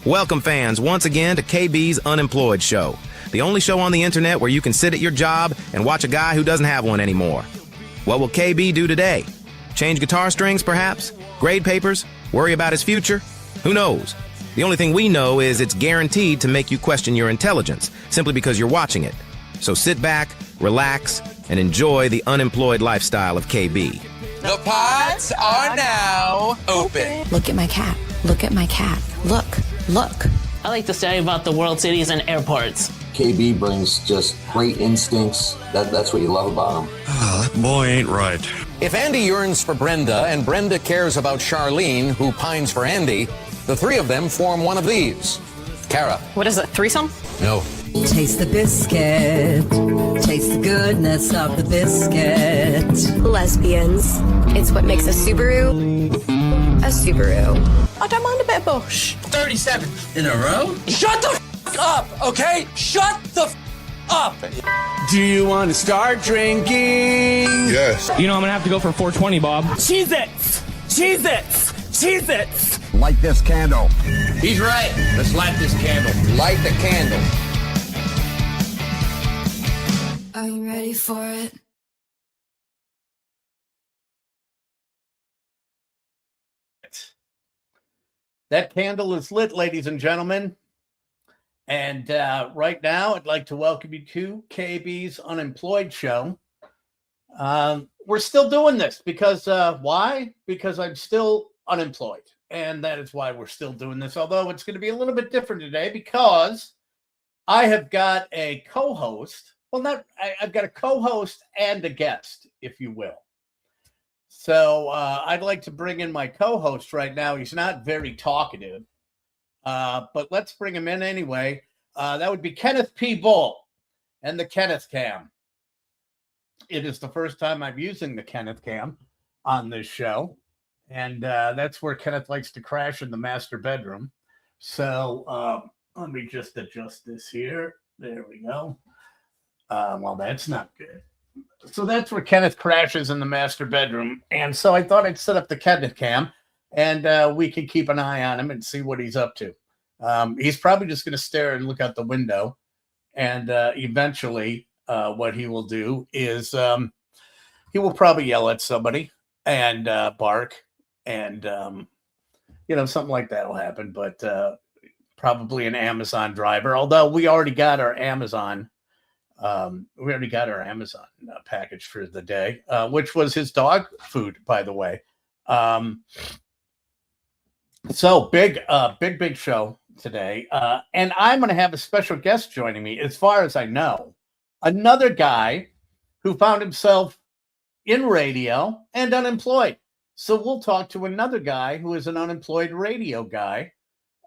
Welcome, fans, once again to KB's Unemployed show, the only show on the internet where you can sit at your job and watch a guy who doesn't have one anymore. What will KB do today? Change guitar strings, perhaps? Grade papers? Worry about his future? Who knows? The only thing we know is it's guaranteed to make you question your intelligence, simply because you're watching it. So sit back, relax, and enjoy the unemployed lifestyle of KB. The pods are now open. Look at my cat. Look at my cat. Look. Look. I like to study about the world cities and airports. KB brings just great instincts. That's what you love about him. Oh, that boy ain't right. If Andy yearns for Brenda and Brenda cares about Charlene, who pines for Andy, the three of them form one of these. Kara. What is it, threesome? No. Taste the biscuit. Taste the goodness of the biscuit. Lesbians. It's what makes a Subaru a Subaru. I don't mind a bit of bush. 37 in a row? Shut the f*** up, okay? Shut the f*** up. Do you want to start drinking? Yes. You know I'm gonna have to go for 420, Bob. Cheez-Its! Cheez-Its! Cheez-Its! Light this candle. He's right. Let's light this candle. Light the candle. Are you ready for it? That candle is lit, ladies and gentlemen. And right now, I'd like to welcome you to KB's Unemployed show. We're still doing this because why? Because I'm still unemployed. And that is why we're still doing this. Although it's going to be a little bit different today because I have got a co-host. Well, I've got a co-host and a guest, if you will. So I'd like to bring in my co-host right now. He's not very talkative, but let's bring him in anyway. That would be Kenneth P. Bull and the Kenneth Cam. It is the first time I'm using the Kenneth Cam on this show, and that's where Kenneth likes to crash in the master bedroom. So let me just adjust this here. There we go. Well, that's not good. So that's where Kenneth crashes in the master bedroom. And so I thought I'd set up the Kenneth Cam and we can keep an eye on him and see what he's up to. He's probably just going to stare and look out the window. And eventually what he will do is he will probably yell at somebody and bark and, something like that will happen. But probably an Amazon driver, although we already got our Amazon package for the day, which was his dog food, by the way. So big show today. And I'm going to have a special guest joining me, as far as I know, another guy who found himself in radio and unemployed. So we'll talk to another guy who is an unemployed radio guy.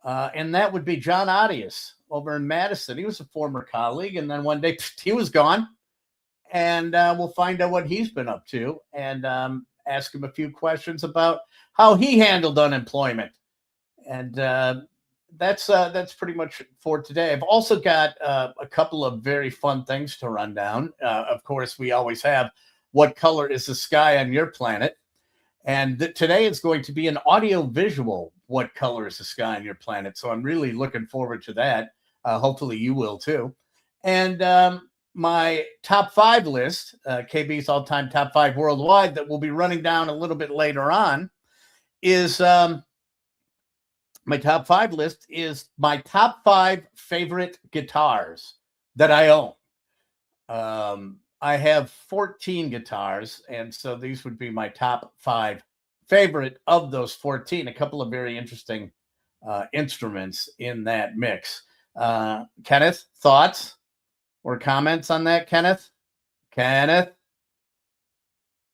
And that would be Jon Arias over in Madison. He was a former colleague, and then one day he was gone. And we'll find out what he's been up to and ask him a few questions about how he handled unemployment. And that's pretty much for today. I've also got a couple of very fun things to run down. Of course, we always have what color is the sky on your planet. And today is going to be an audio-visual what color is the sky on your planet. So I'm really looking forward to that. Hopefully you will too. And my top 5 list, KB's all-time top 5 worldwide, that we'll be running down a little bit later on, is my top 5 list is my top 5 favorite guitars that I own. I have 14 guitars, and so these would be my top 5 favorite of those 14. A couple of very interesting instruments in that mix. Kenneth, thoughts or comments on that, Kenneth? Kenneth?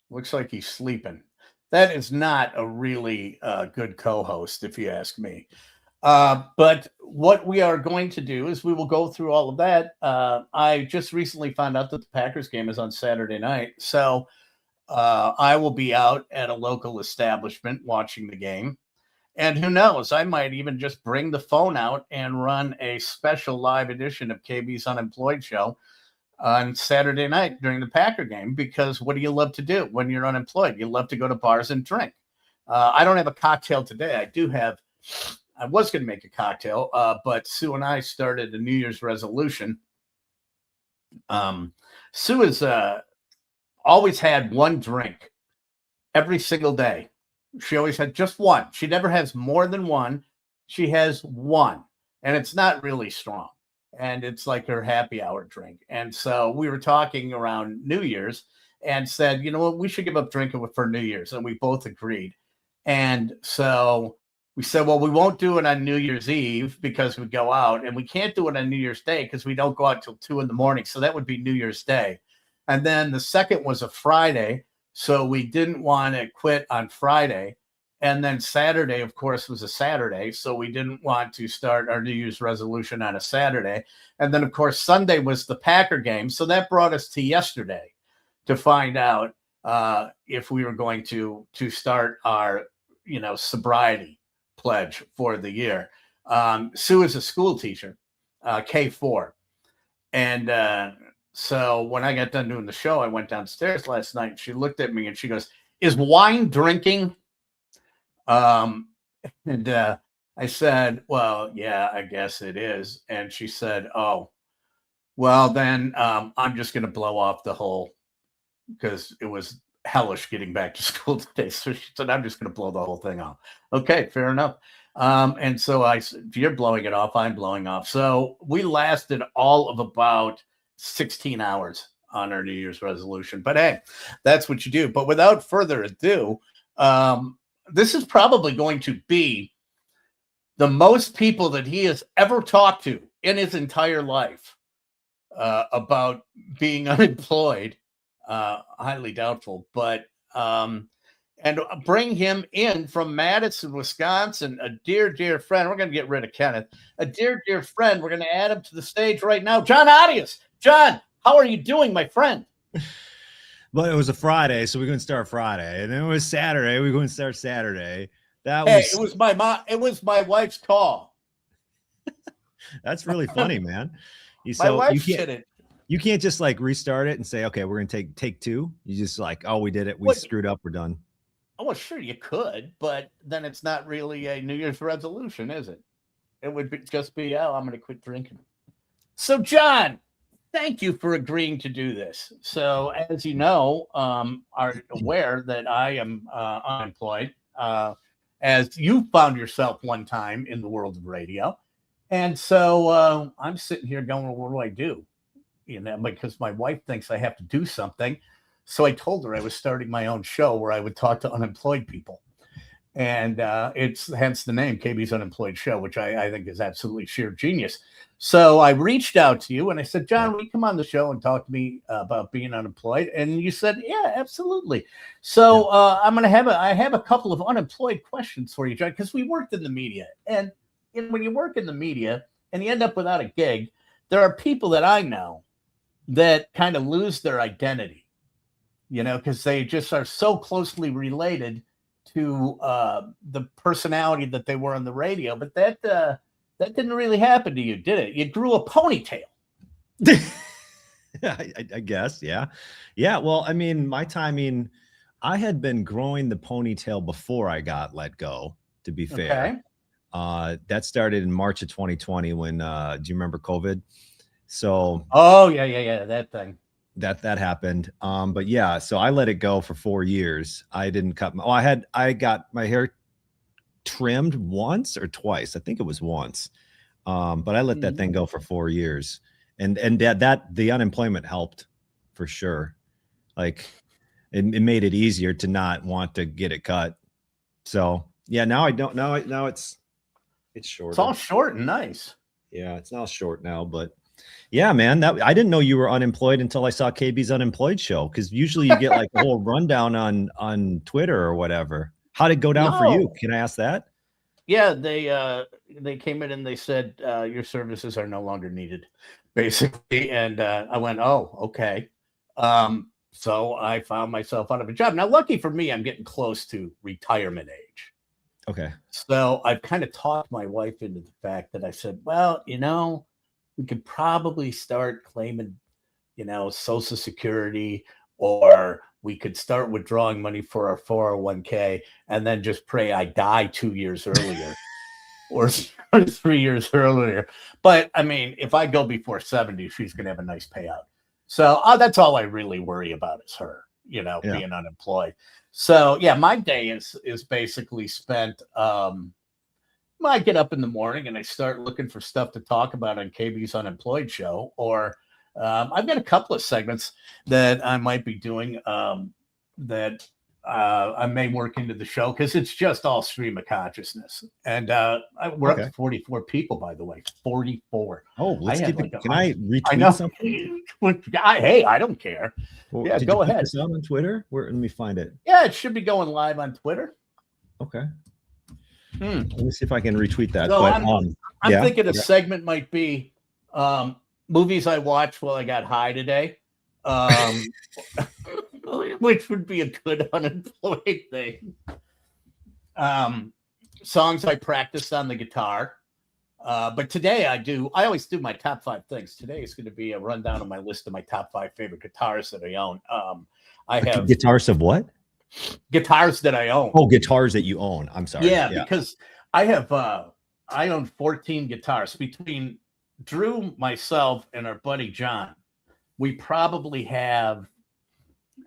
Looks like he's sleeping. That is not a really good co-host, if you ask me. But what we are going to do is we will go through all of that. I just recently found out that the Packers game is on Saturday night. So I will be out at a local establishment watching the game. And who knows, I might even just bring the phone out and run a special live edition of KB's Unemployed show on Saturday night during the Packer game, because what do you love to do when you're unemployed? You love to go to bars and drink. I don't have a cocktail today. I do have I was going to make a cocktail, but Sue and I started a New Year's resolution. Sue has always had one drink every single day. She always had just one. She never has more than one. She has one, and it's not really strong. And it's like her happy hour drink. And so we were talking around New Year's and said, you know what, we should give up drinking for New Year's. And we both agreed. And so we said, well, we won't do it on New Year's Eve because we go out, and we can't do it on New Year's Day because we don't go out till 2 a.m. So that would be New Year's Day. And then the second was a Friday. So we didn't want to quit on Friday. And then Saturday, of course, was a Saturday. So we didn't want to start our New Year's resolution on a Saturday. And then, of course, Sunday was the Packer game. So that brought us to yesterday to find out if we were going to start our, sobriety pledge for the year. Sue is a school teacher, K4. And so when I got done doing the show, I went downstairs last night. She looked at me and she goes, "Is wine drinking?" And I said, "Well, yeah, I guess it is." And she said, "Oh, well, then I'm just going to blow off the whole," because it was hellish getting back to school today. So she said, "I'm just going to blow the whole thing off." Okay, fair enough. And so I said, if you're blowing it off, I'm blowing off. So we lasted all of about 16 hours on our New Year's resolution. But hey, that's what you do. But without further ado, this is probably going to be the most people that he has ever talked to in his entire life about being unemployed. Highly doubtful, but and bring him in from Madison, Wisconsin, a dear friend. We're going to get rid of Kenneth. A dear friend. We're going to add him to the stage right now. Jon Arias. Jon, how are you doing, my friend? But it was a Friday, so we're going to start Friday, and then it was Saturday. We're going to start Saturday. It was my mom. It was my wife's call. That's really funny, man. My wife did it. You can't just like restart it and say, "Okay, we're going to take two." You just like, "Oh, we did it. We screwed up. We're done." Oh, well, sure you could, but then it's not really a New Year's resolution, is it? It would just be, "Oh, I'm going to quit drinking." So, Jon, thank you for agreeing to do this. So, as you know, are aware that I am unemployed, as you found yourself one time in the world of radio. And so I'm sitting here going, well, what do I do? Because my wife thinks I have to do something. So I told her I was starting my own show where I would talk to unemployed people. And it's hence the name, KB's Unemployed Show, which I think is absolutely sheer genius. So I reached out to you and I said, "Jon, will you come on the show and talk to me about being unemployed?" And you said, "Yeah, absolutely." So I have a couple of unemployed questions for you, Jon, because we worked in the media. And when you work in the media and you end up without a gig, there are people that I know that kind of lose their identity, because they just are so closely related to the personality that they were on the radio. But that didn't really happen to you, did it? You grew a ponytail. I guess, yeah. Well, I mean, my timing, I had been growing the ponytail before I got let go, to be fair. Okay. That started in March of 2020 when do you remember COVID? So yeah, that thing. That happened. But yeah, so I let it go for 4 years. I didn't cut I got my hair trimmed once or twice. I think it was once. But I let that thing go for 4 years. And that the unemployment helped for sure. Like it made it easier to not want to get it cut. So yeah, now I don't know. Now it's short. It's all short and nice. Yeah, it's now short now, but yeah, man, I didn't know you were unemployed until I saw KB's Unemployed Show, because usually you get like a whole rundown on Twitter or whatever. How did it go down for you? Can I ask that? Yeah, they came in and they said your services are no longer needed, basically. And I went, "Oh, okay." So I found myself out of a job. Now, lucky for me, I'm getting close to retirement age. Okay. So I've kind of talked my wife into the fact that I said, "Well, we could probably start claiming, Social Security, or we could start withdrawing money for our 401k and then just pray I die 2 years earlier." or 3 years earlier. But I mean, if I go before 70, she's going to have a nice payout. So that's all I really worry about is her, being unemployed. So yeah, my day is basically spent. I get up in the morning and I start looking for stuff to talk about on KB's Unemployed show, or I've got a couple of segments that I might be doing that I may work into the show because it's just all stream of consciousness. And we're up to 44 people, by the way. 44. Oh, let's keep it. Can I retweet I know. something? Hey, I don't care. Well, yeah, did go you put ahead. this out on Twitter? Let me find it. Yeah, it should be going live on Twitter. Okay. Let me see if I can retweet that. So but, I'm thinking a segment might be movies I watched while I got high today, which would be a good unemployed thing. Songs I practiced on the guitar. But today I always do my top 5 things. Today is going to be a rundown of my list of my top 5 favorite guitars that I own. I have guitars of what? Guitars that I own. Oh, guitars that you own. I'm sorry. Yeah, because I have I own 14 guitars between Drew, myself, and our buddy John. We probably have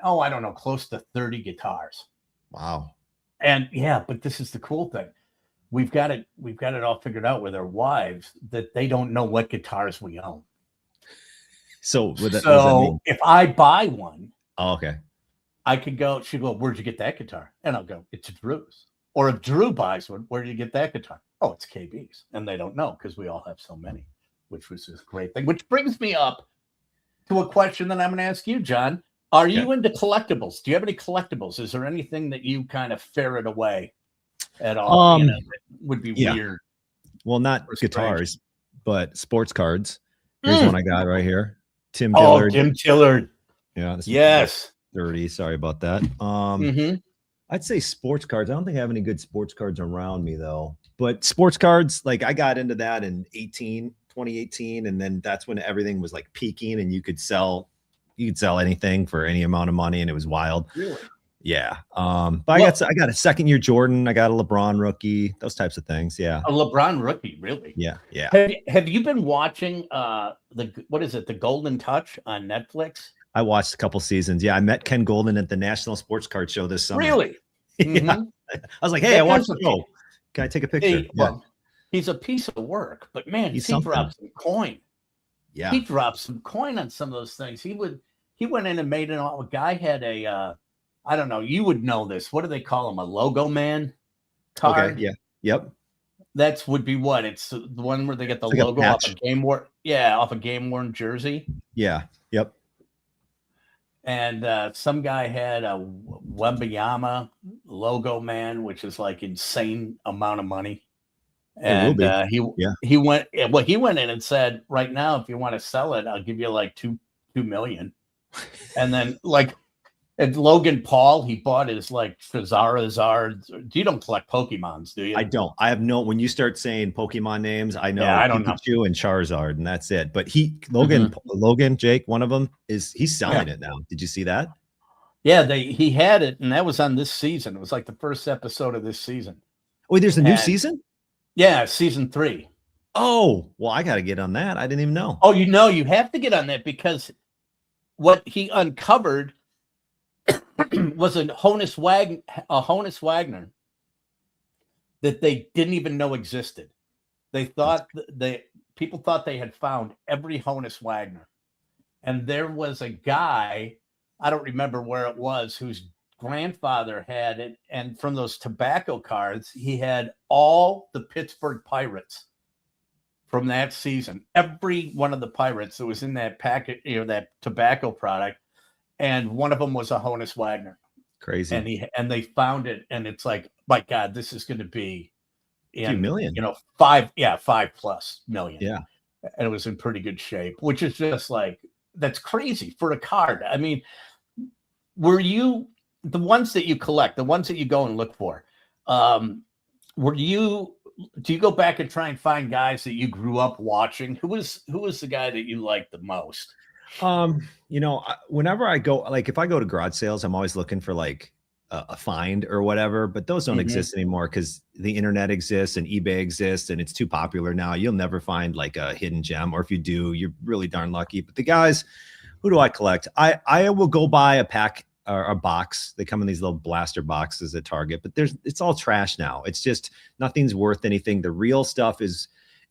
I don't know, close to 30 guitars. Wow. And yeah, but this is the cool thing. We've got it all figured out with our wives that they don't know what guitars we own. So what does that mean? If I buy one, okay. I could go, she'd go, where'd you get that guitar? And I'll go, it's Drew's. Or if Drew buys one, where did you get that guitar? Oh, it's KB's. And they don't know because we all have so many, which was this great thing. Which brings me up to a question that I'm going to ask you, John. Are you into collectibles? Do you have any collectibles? Is there anything that you kind of ferret away at all? That would be weird. Well, not guitars, but sports cards. Here's one I got right here. Tim Dillard. Oh, Tim Dillard. Yeah. Yes. 30. Sorry about that. I'd say sports cards. I don't think I have any good sports cards around me though. But sports cards, like I got into that in 2018, and then that's when everything was like peaking, and you could sell anything for any amount of money, and it was wild. Really? Yeah. But I got a second-year Jordan. I got a LeBron rookie. Those types of things. Yeah. A LeBron rookie, really? Yeah. Yeah. Have you been watching the Golden Touch on Netflix? I watched a couple seasons. Yeah, I met Ken Golden at the National Sports Card Show this summer. Really? Yeah. I was like, hey, I watched the show. Can I take a picture? Well, he's a piece of work, but man, he dropped some coin. Yeah. He dropped some coin on some of those things. He went in and made it all. A guy had a I don't know, you would know this. What do they call him? A logo man card? Okay, yeah. Yep. That would be what? It's the one where they get the logo off a game worn. Yeah, off a game worn jersey. Yeah. Yep. And some guy had a Wembayama logo man, which is like insane amount of money. And he went in and said, right now, if you want to sell it, I'll give you like $2 million. And then and Logan Paul, he bought his like Charizard. You don't collect Pokemons, do you? I don't. I have no. When you start saying Pokemon names, I know I don't Pikachu know. And Charizard, and that's it. But Logan, Jake, one of them he's selling it now. Did you see that? Yeah, he had it, and that was on this season. It was like the first episode of this season. Oh, there's a new season? Yeah, season 3. Oh, well, I got to get on that. I didn't even know. Oh, you have to get on that because what he uncovered was a Honus Wagner that they didn't even know existed. They thought people thought they had found every Honus Wagner, and there was a guy, I don't remember where it was, whose grandfather had it, and from those tobacco cards, he had all the Pittsburgh Pirates from that season. Every one of the Pirates that was in that packet, that tobacco product. And one of them was a Honus Wagner. Crazy. And they found it, and it's like, my God, this is going to be a few million. 5+ million. Yeah. And it was in pretty good shape, which is just like, that's crazy for a card. I mean, were you the ones that you collect, the ones that you go and look for? Do you go back and try and find guys that you grew up watching? Who was the guy that you liked the most? Whenever I go, like if I go to garage sales, I'm always looking for like a find or whatever, but those don't exist anymore because the internet exists and eBay exists and it's too popular now. You'll never find like a hidden gem, or if you do, you're really darn lucky. But the guys, who do I collect? I will go buy a pack or a box. They come in these little blaster boxes at Target, but it's all trash now. It's just nothing's worth anything. The real stuff is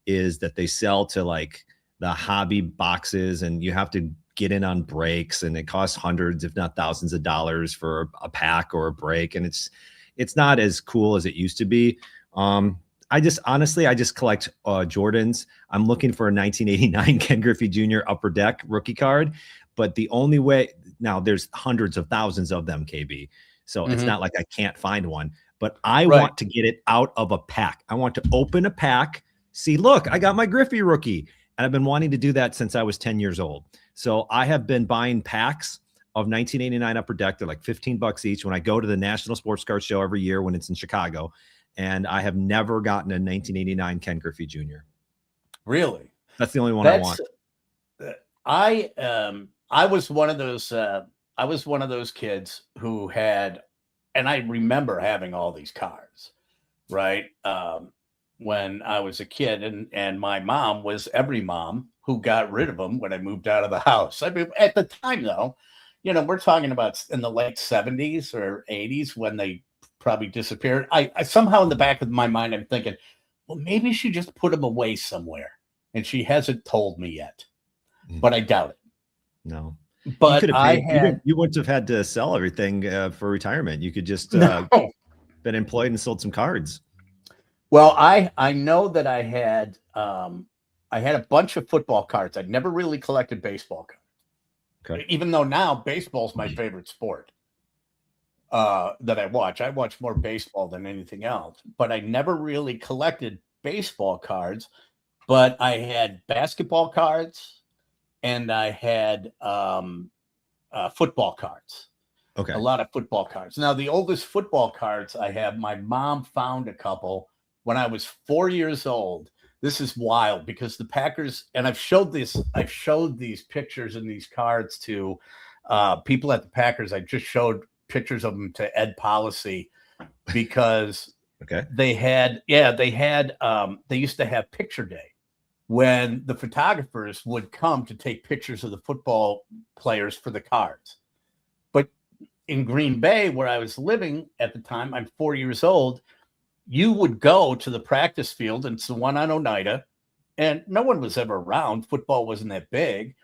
that they sell to like the hobby boxes, and you have to get in on breaks, and it costs hundreds, if not thousands of dollars for a pack or a break. And it's not as cool as it used to be. I just collect Jordans. I'm looking for a 1989 Ken Griffey Jr. Upper Deck rookie card, but the only way now, there's hundreds of thousands of them, KB. So it's not like I can't find one, but I want to get it out of a pack. I want to open a pack, see, look, I got my Griffey rookie. And I've been wanting to do that since I was 10 years old. So I have been buying packs of 1989 Upper Deck. They're like $15 each when I go to the National Sports Card Show every year when it's in Chicago. And I have never gotten a 1989 Ken Griffey Jr. Really? That's the only one I want. I was one of those kids who had, and I remember having all these cards, right? When I was a kid, and my mom was every mom who got rid of them when I moved out of the house. I mean, at the time, though, we're talking about in the late 70s or 80s when they probably disappeared. I somehow in the back of my mind, I'm thinking, well, maybe she just put them away somewhere, and she hasn't told me yet. But I doubt it. No. But you wouldn't have had to sell everything for retirement. You could just been employed and sold some cards. Well, I know that I had a bunch of football cards. I'd never really collected baseball cards. Okay. Even though now baseball's my favorite sport that I watch. I watch more baseball than anything else. But I never really collected baseball cards. But I had basketball cards and I had football cards. Okay. A lot of football cards. Now, the oldest football cards I have, my mom found a couple when I was 4 years old. This is wild because the Packers, and I've showed these pictures and these cards to people at the Packers. I just showed pictures of them to Ed Policy because they used to have picture day when the photographers would come to take pictures of the football players for the cards. But in Green Bay, where I was living at the time, I'm 4 years old, you would go to the practice field, and it's the one on Oneida, and no one was ever around. Football wasn't that big.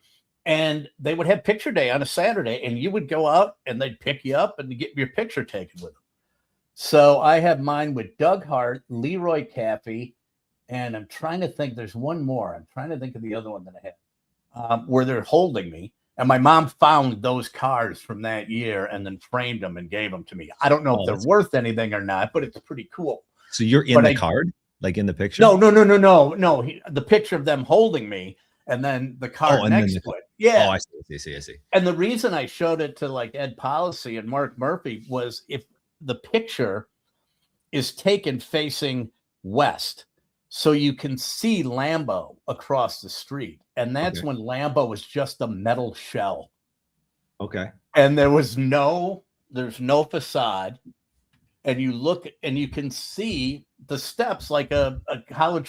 And they would have picture day on a Saturday, and you would go out and they'd pick you up and get your picture taken with them. So I have mine with Doug Hart, Leroy Caffey, and I'm trying to think, there's one more. I'm trying to think of the other one that I have, where they're holding me. And my mom found those cards from that year and then framed them and gave them to me. I don't know if they're worth anything or not, but it's pretty cool. So you're in the card, like in the picture? No. The picture of them holding me and then the card next to it. Yeah. Oh, I see. And the reason I showed it to like Ed Policy and Mark Murphy was if the picture is taken facing west, so you can see Lambeau across the street. And that's when Lambeau was just a metal shell. Okay. And there's no facade. And you look and you can see the steps like a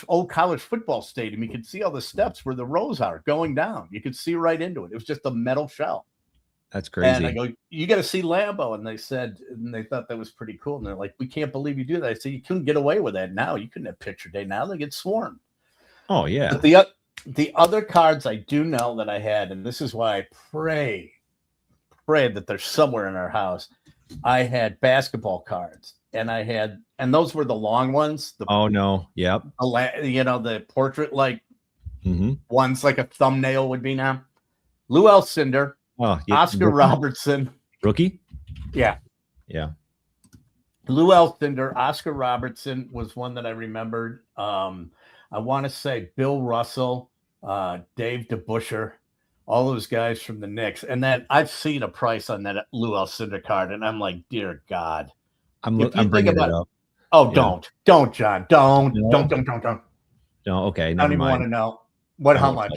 old college football stadium. You can see all the steps where the rows are going down. You could see right into it. It was just a metal shell. That's crazy. And I go, you got to see Lambeau. And they thought that was pretty cool. And they're like, we can't believe you do that. I said, you couldn't get away with that now. You couldn't have picture day now. They get swarmed. Oh, yeah. But the other cards I do know that I had, and this is why I pray that they're somewhere in our house. I had basketball cards, and those were the long ones. Yep. The portrait like ones like a thumbnail would be now. Lou Alcindor, Oscar Robertson, rookie. Yeah. Lou Alcindor, Oscar Robertson was one that I remembered. I want to say Bill Russell, Dave DeBuscher, all those guys from the Knicks. And then I've seen a price on that Lou Alcindor card, and I'm like, dear God. I'm bringing it up. Oh, yeah. Don't, John. Don't. No, okay. I don't even want to know. How much?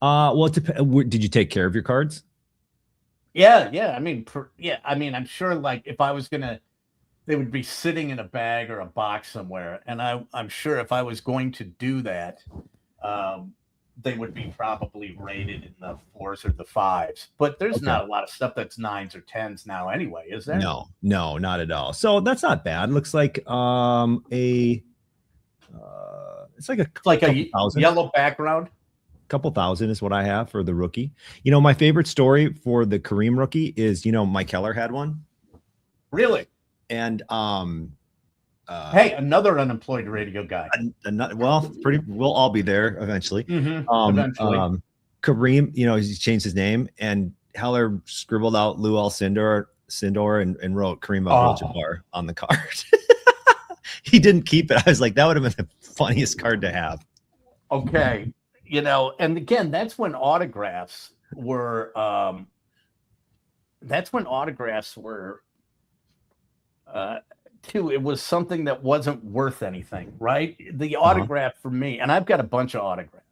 Well, did you take care of your cards? Yeah. I mean, I'm sure like if I was gonna, they would be sitting in a bag or a box somewhere, and I'm sure if I was going to do that, they would be probably rated in the 4s or the 5s. But there's not a lot of stuff that's 9s or 10s now, anyway, is there? No, not at all. So that's not bad. Looks like it's like a yellow background. Couple thousand is what I have for the rookie. You know, my favorite story for the Kareem rookie is, you know, Mike Keller had one. Really? And hey, another unemployed radio guy. We'll all be there eventually. Eventually. Kareem, you know, he's changed his name, and Heller scribbled out Lou Alcindor and wrote Kareem Abdul-Jabbar on the card. He didn't keep it. I was like, that would have been the funniest card to have. Okay. You know, and again, that's when autographs were too, it was something that wasn't worth anything, right? The autograph for me, and I've got a bunch of autographs,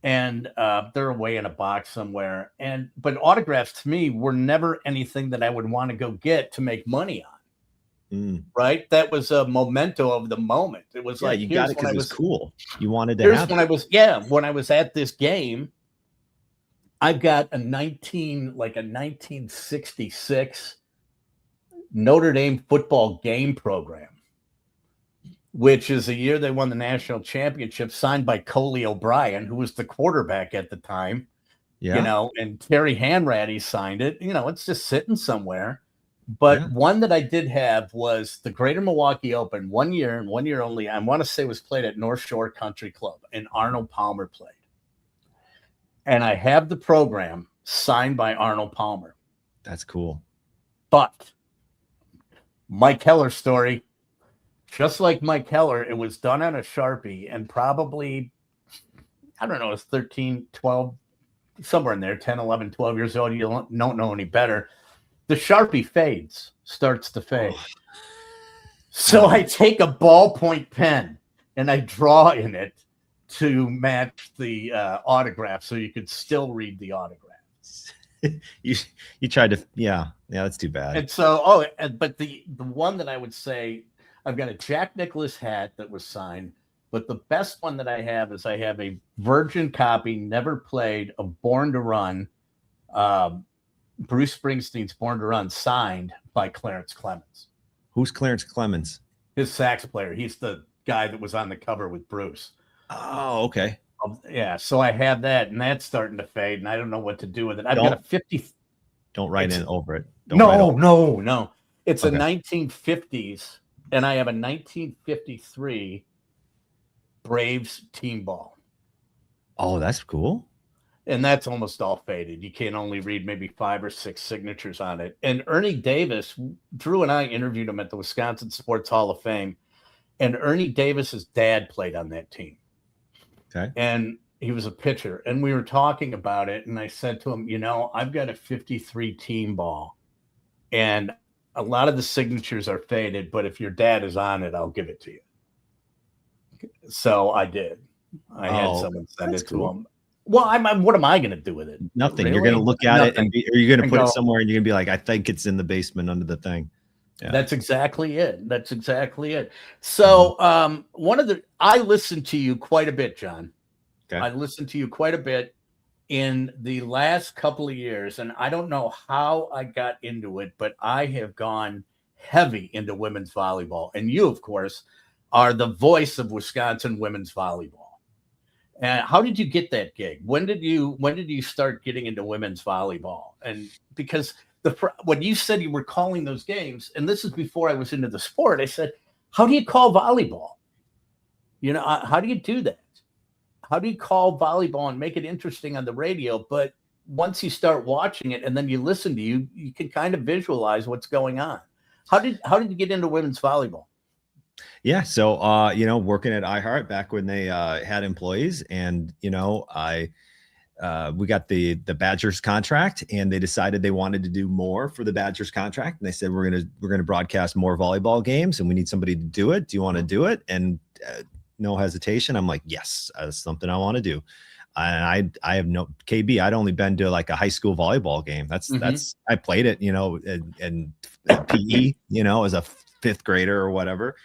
and they're away in a box somewhere. But autographs to me were never anything that I would want to go get to make money on. Right? That was a memento of the moment. It was like, you got it because it was cool. You wanted to have it. When I was at this game, I've got a 1966 Notre Dame football game program, which is the year they won the national championship, signed by Coley O'Brien, who was the quarterback at the time. You know, and Terry Hanratty signed it. You know, it's just sitting somewhere. But one that I did have was the Greater Milwaukee Open 1 year and 1 year only. I want to say was played at North Shore Country Club, and Arnold Palmer played. And I have the program signed by Arnold Palmer. That's cool. But Mike Keller story, just like Mike Keller, it was done on a Sharpie, and probably, I don't know, it's 13, 12, somewhere in there, 10, 11, 12 years old. You don't know any better. The Sharpie starts to fade. So I take a ballpoint pen and I draw in it to match the autograph, so you could still read the autograph. you tried to, that's too bad. And so, but the one that I would say, I've got a Jack Nicklaus hat that was signed, but the best one that I have is I have a virgin copy, never played, of Born to Run. Bruce Springsteen's Born to Run, signed by Clarence Clemens. Who's Clarence Clemens? His sax player. He's the guy that was on the cover with Bruce. Oh, okay. Yeah, so I have that, and that's starting to fade, and I don't know what to do with it. I've got a 50. Don't write in over it. No. It's a 1950s, and I have a 1953 Braves team ball. Oh, that's cool. And that's almost all faded. You can only read maybe 5 or 6 signatures on it. And Ernie Davis, Drew and I interviewed him at the Wisconsin Sports Hall of Fame. And Ernie Davis's dad played on that team. Okay. And he was a pitcher. And we were talking about it. And I said to him, you know, I've got a 53 team ball. And a lot of the signatures are faded. But if your dad is on it, I'll give it to you. So I did. I had someone send it to him. Well, what am I going to do with it? Nothing. Really? You're going to look at it, or you're going to put it somewhere, and you're going to be like, I think it's in the basement under the thing. Yeah. That's exactly it. So I listened to you quite a bit, John. Okay. I listened to you quite a bit in the last couple of years, and I don't know how I got into it, but I have gone heavy into women's volleyball. And you, of course, are the voice of Wisconsin women's volleyball. And how did you get that gig? When did you start getting into women's volleyball? And because when you said you were calling those games, and this is before I was into the sport, I said, how do you call volleyball? You know, how do you do that? How do you call volleyball and make it interesting on the radio? But once you start watching it and then you listen to you can kind of visualize what's going on. How did you get into women's volleyball? Yeah. So, working at iHeart back when they had employees, and, we got the Badgers contract, and they decided they wanted to do more for the Badgers contract. And they said, we're going to broadcast more volleyball games, and we need somebody to do it. Do you want to do it? And no hesitation, I'm like, yes, that's something I want to do. I have no KB. I'd only been to like a high school volleyball game. That's I played it, you know, and PE, you know, as a fifth grader or whatever.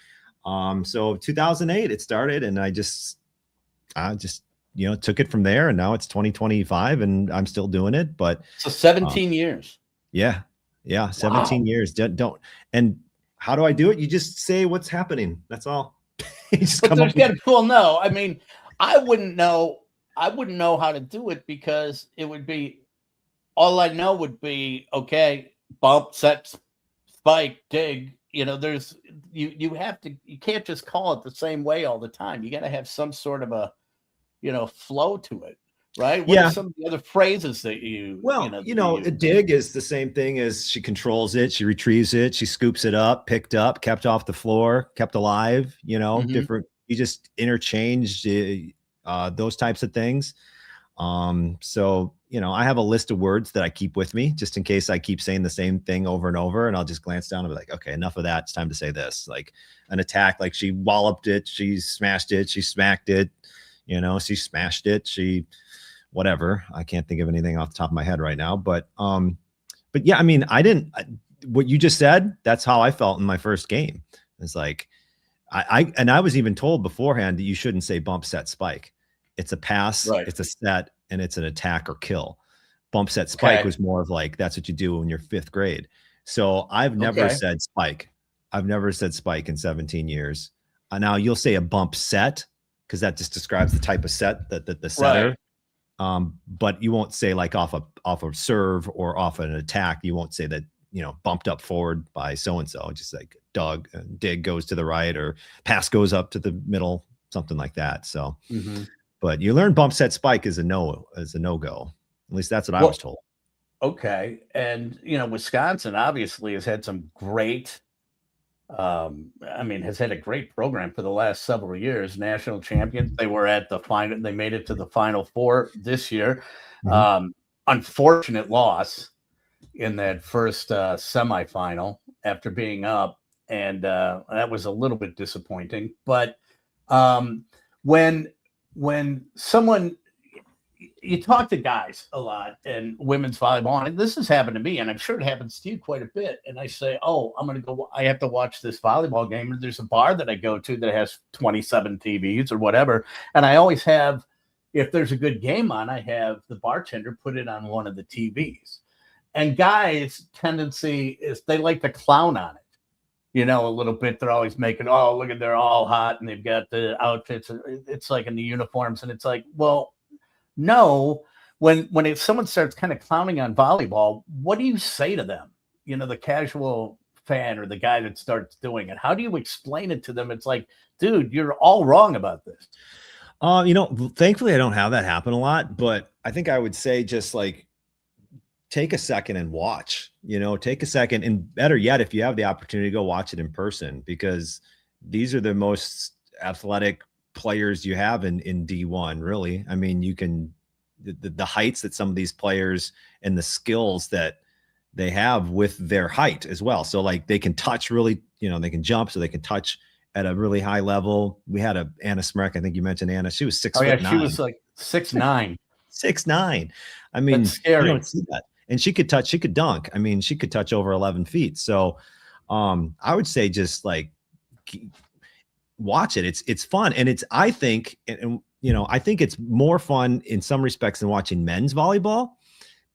So 2008 it started, and I just you know, took it from there, and now it's 2025 and I'm still doing it. But so 17 years. Yeah. 17 years. Don't. And how do I do it? You just say what's happening. That's all. Well, no, I mean, I wouldn't know how to do it, because it would be, all I know would be, okay, bump, set, spike, dig. You know, there's you can't just call it the same way all the time. You got to have some sort of a, you know, flow to it, right? What are some of the other phrases that you? Well, a dig is the same thing as she controls it, she retrieves it, she scoops it up, picked up, kept off the floor, kept alive. You know, different. You just interchange those types of things. So, you know, I have a list of words that I keep with me just in case I keep saying the same thing over and over, and I'll just glance down and be like, okay, enough of that. It's time to say this. Like an attack, like she walloped it, she smashed it, she smacked it, you know, she smashed it, she whatever. I can't think of anything off the top of my head right now, but yeah, I mean, what you just said, that's how I felt in my first game. It's like, I was even told beforehand that you shouldn't say bump, set, spike. It's a pass, it's a set, and it's an attack or kill. Bump, set, spike was more of like, that's what you do when you're fifth grade. So I've never said spike. I've never said spike in 17 years. Now you'll say a bump set, because that just describes the type of set that the setter. But you won't say like off a serve or off an attack. You won't say that, you know, bumped up forward by so-and-so, just like Doug, dig goes to the right, or pass goes up to the middle, something like that. So, but you learn bump, set, spike is a no-go. At least that's what I was told. Okay. And, you know, Wisconsin obviously has had some great, has had a great program for the last several years. National champions. They were at the final. They made it to the Final Four this year. Unfortunate loss in that first semifinal after being up. And that was a little bit disappointing. But when someone, you talk to guys a lot in women's volleyball, and this has happened to me, and I'm sure it happens to you quite a bit. And I say, I have to watch this volleyball game. And there's a bar that I go to that has 27 TVs or whatever. And I always have, if there's a good game on, I have the bartender put it on one of the TVs. And guys' tendency is they like to clown on it. You know, a little bit. They're always making, oh, look at, they're all hot and they've got the outfits. It's like in the uniforms. And it's like, well, no, when someone starts kind of clowning on volleyball, what do you say to them? You know, the casual fan or the guy that starts doing it. How do you explain it to them? It's like, dude, you're all wrong about this. You know, thankfully I don't have that happen a lot, but I think I would say just like, take a second and watch, you know, take a second, and better yet, if you have the opportunity to go watch it in person, because these are the most athletic players you have in D1, really. I mean, you can, the heights that some of these players and the skills that they have with their height as well. So like they can touch really, you know, they can jump, so they can touch at a really high level. We had Anna Smrek. I think you mentioned Anna. She was 6'9". She was like 6'9". 6'9". I mean, that's scary. You don't see that. And she could touch, she could dunk. I mean, she could touch over 11 feet. So I would say just like watch it. It's fun. And I think it's more fun in some respects than watching men's volleyball,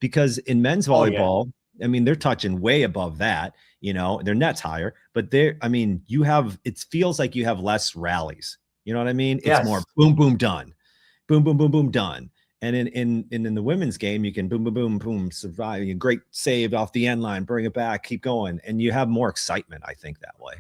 because in men's volleyball, I mean, they're touching way above that, you know, their net's higher, but it feels like you have less rallies. You know what I mean? It's more boom, boom, done. Boom, boom, boom, boom, done. And in the women's game, you can boom, boom, boom, boom, survive. You great save off the end line, bring it back, keep going. And you have more excitement, I think, that way.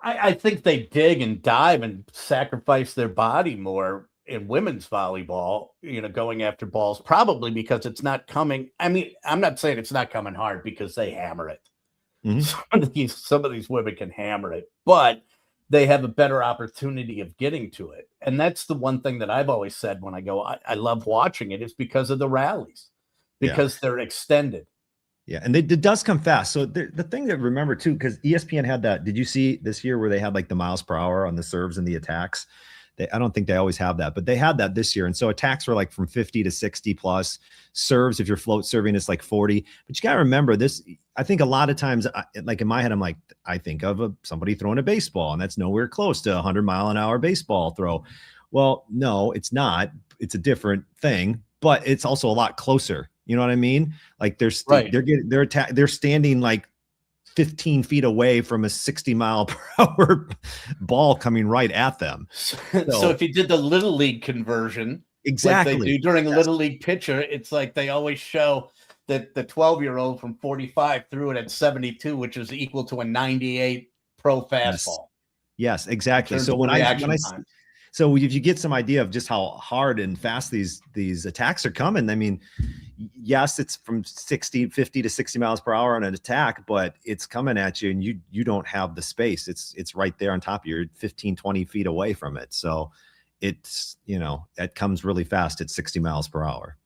I think they dig and dive and sacrifice their body more in women's volleyball, you know, going after balls, probably because it's not coming. I mean, I'm not saying it's not coming hard, because they hammer it. Some of these women can hammer it, but they have a better opportunity of getting to it. And that's the one thing that I've always said when I go, I love watching it, is because of the rallies, because they're extended. Yeah. And it does come fast. So the thing that remember too, because ESPN had that, did you see this year where they had like the miles per hour on the serves and the attacks? I don't think they always have that, but they had that this year. And so attacks were like from 50 to 60 plus. Serves, if you're float serving, it's like 40. But you got to remember this. I think a lot of times, like in my head, I'm like, I think of somebody throwing a baseball, and that's nowhere close to a 100-mile-an-hour baseball throw. Well, no, it's not. It's a different thing, but it's also a lot closer. You know what I mean? Like they're standing like 15 feet away from a 60-mile-per-hour ball coming right at them. So if you did the Little League conversion, exactly, like they do during a Little League pitcher, it's like they always show that the 12-year-old from 45 threw it at 72, which is equal to a 98 pro fastball. Yes, exactly. So so if you get some idea of just how hard and fast these attacks are coming, I mean, yes, it's from 50 to 60 miles per hour on an attack, but it's coming at you and you don't have the space. It's right there on top of you, 15, 20 feet away from it. So it's, it comes really fast at 60 miles per hour.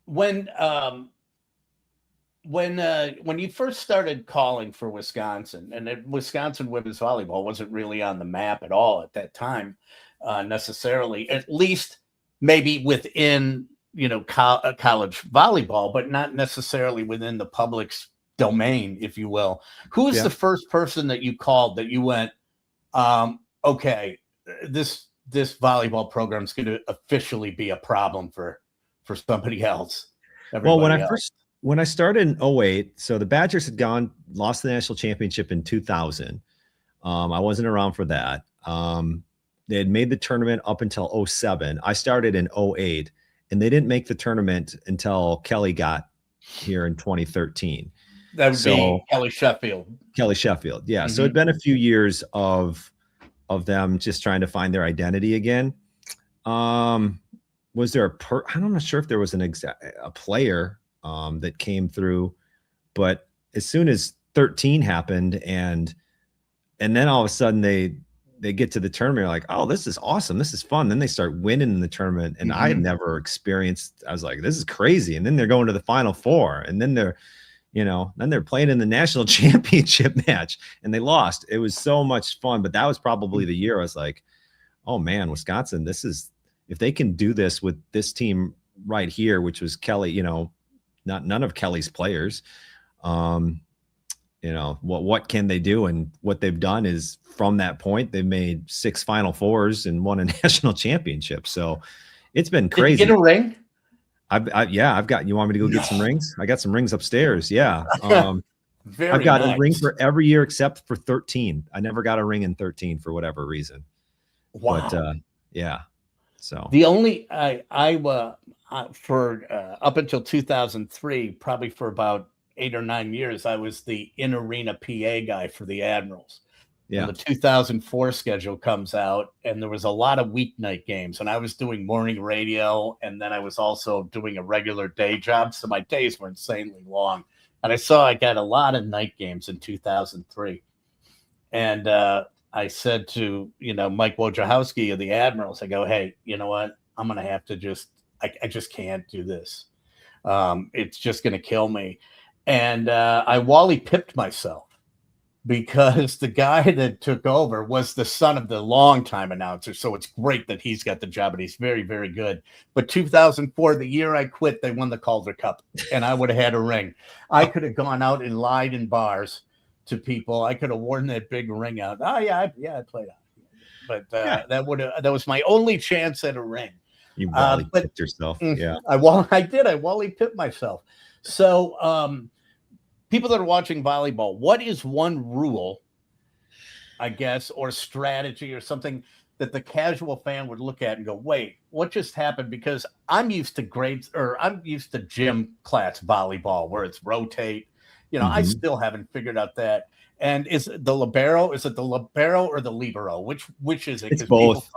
When you first started calling for Wisconsin, and Wisconsin women's volleyball wasn't really on the map at all at that time, necessarily, at least maybe within college volleyball, but not necessarily within the public's domain, if you will. Who was the first person that you called that you went, okay, this volleyball program is going to officially be a problem for somebody else? Well, when I started in 2008, so the Badgers had lost the national championship in 2000. I wasn't around for that. They had made the tournament up until 2007. I started in 2008, and they didn't make the tournament until Kelly got here in 2013. That would be Kelly Sheffield. Kelly Sheffield, yeah. Mm-hmm. So it'd been a few years of them just trying to find their identity again. Was there I'm not sure if there was a player that came through, but as soon as 13 happened and then all of a sudden they get to the tournament, like, oh, this is awesome, this is fun. Then they start winning in the tournament, and I had never experienced. I was like, this is crazy. And then they're going to the Final Four, and then they're playing in the national championship match, and they lost. It was so much fun, but that was probably the year I was like, oh man, Wisconsin, if they can do this with this team right here, which was Kelly, none of Kelly's players, what can they do? And what they've done is, from that point, they've made 6 Final Fours and won a national championship. So it's been crazy. Did you get a ring? I've got. You want me to go get some rings? I got some rings upstairs. Yeah. I've got a ring for every year except for 13. I never got a ring in 13 for whatever reason. Wow. But yeah. So the only for up until 2003, probably for about 8 or 9 years, I was the in-arena PA guy for the Admirals. Yeah. And the 2004 schedule comes out, and there was a lot of weeknight games, and I was doing morning radio, and then I was also doing a regular day job, so my days were insanely long. And I got a lot of night games in 2003, and I said to Mike Wojciechowski of the Admirals, I go, hey, you know what? I'm gonna have to I just can't do this. It's just gonna kill me. And I Wally pipped myself, because the guy that took over was the son of the longtime announcer. So it's great that he's got the job, and he's very, very good. But 2004, the year I quit, they won the Calder Cup, and I would have had a ring. I could have gone out and lied in bars to people. I could have worn that big ring out. Oh yeah, I played out. But that was my only chance at a ring. You Wally pipped yourself. Yeah, I did. I Wally pipped myself. So people that are watching volleyball, what is one rule, I guess, or strategy or something that the casual fan would look at and go, wait, what just happened? Because I'm used to gym class volleyball where it's rotate. I still haven't figured out that. And is it the libero? Is it the libero or the libero? Which is it? It's both.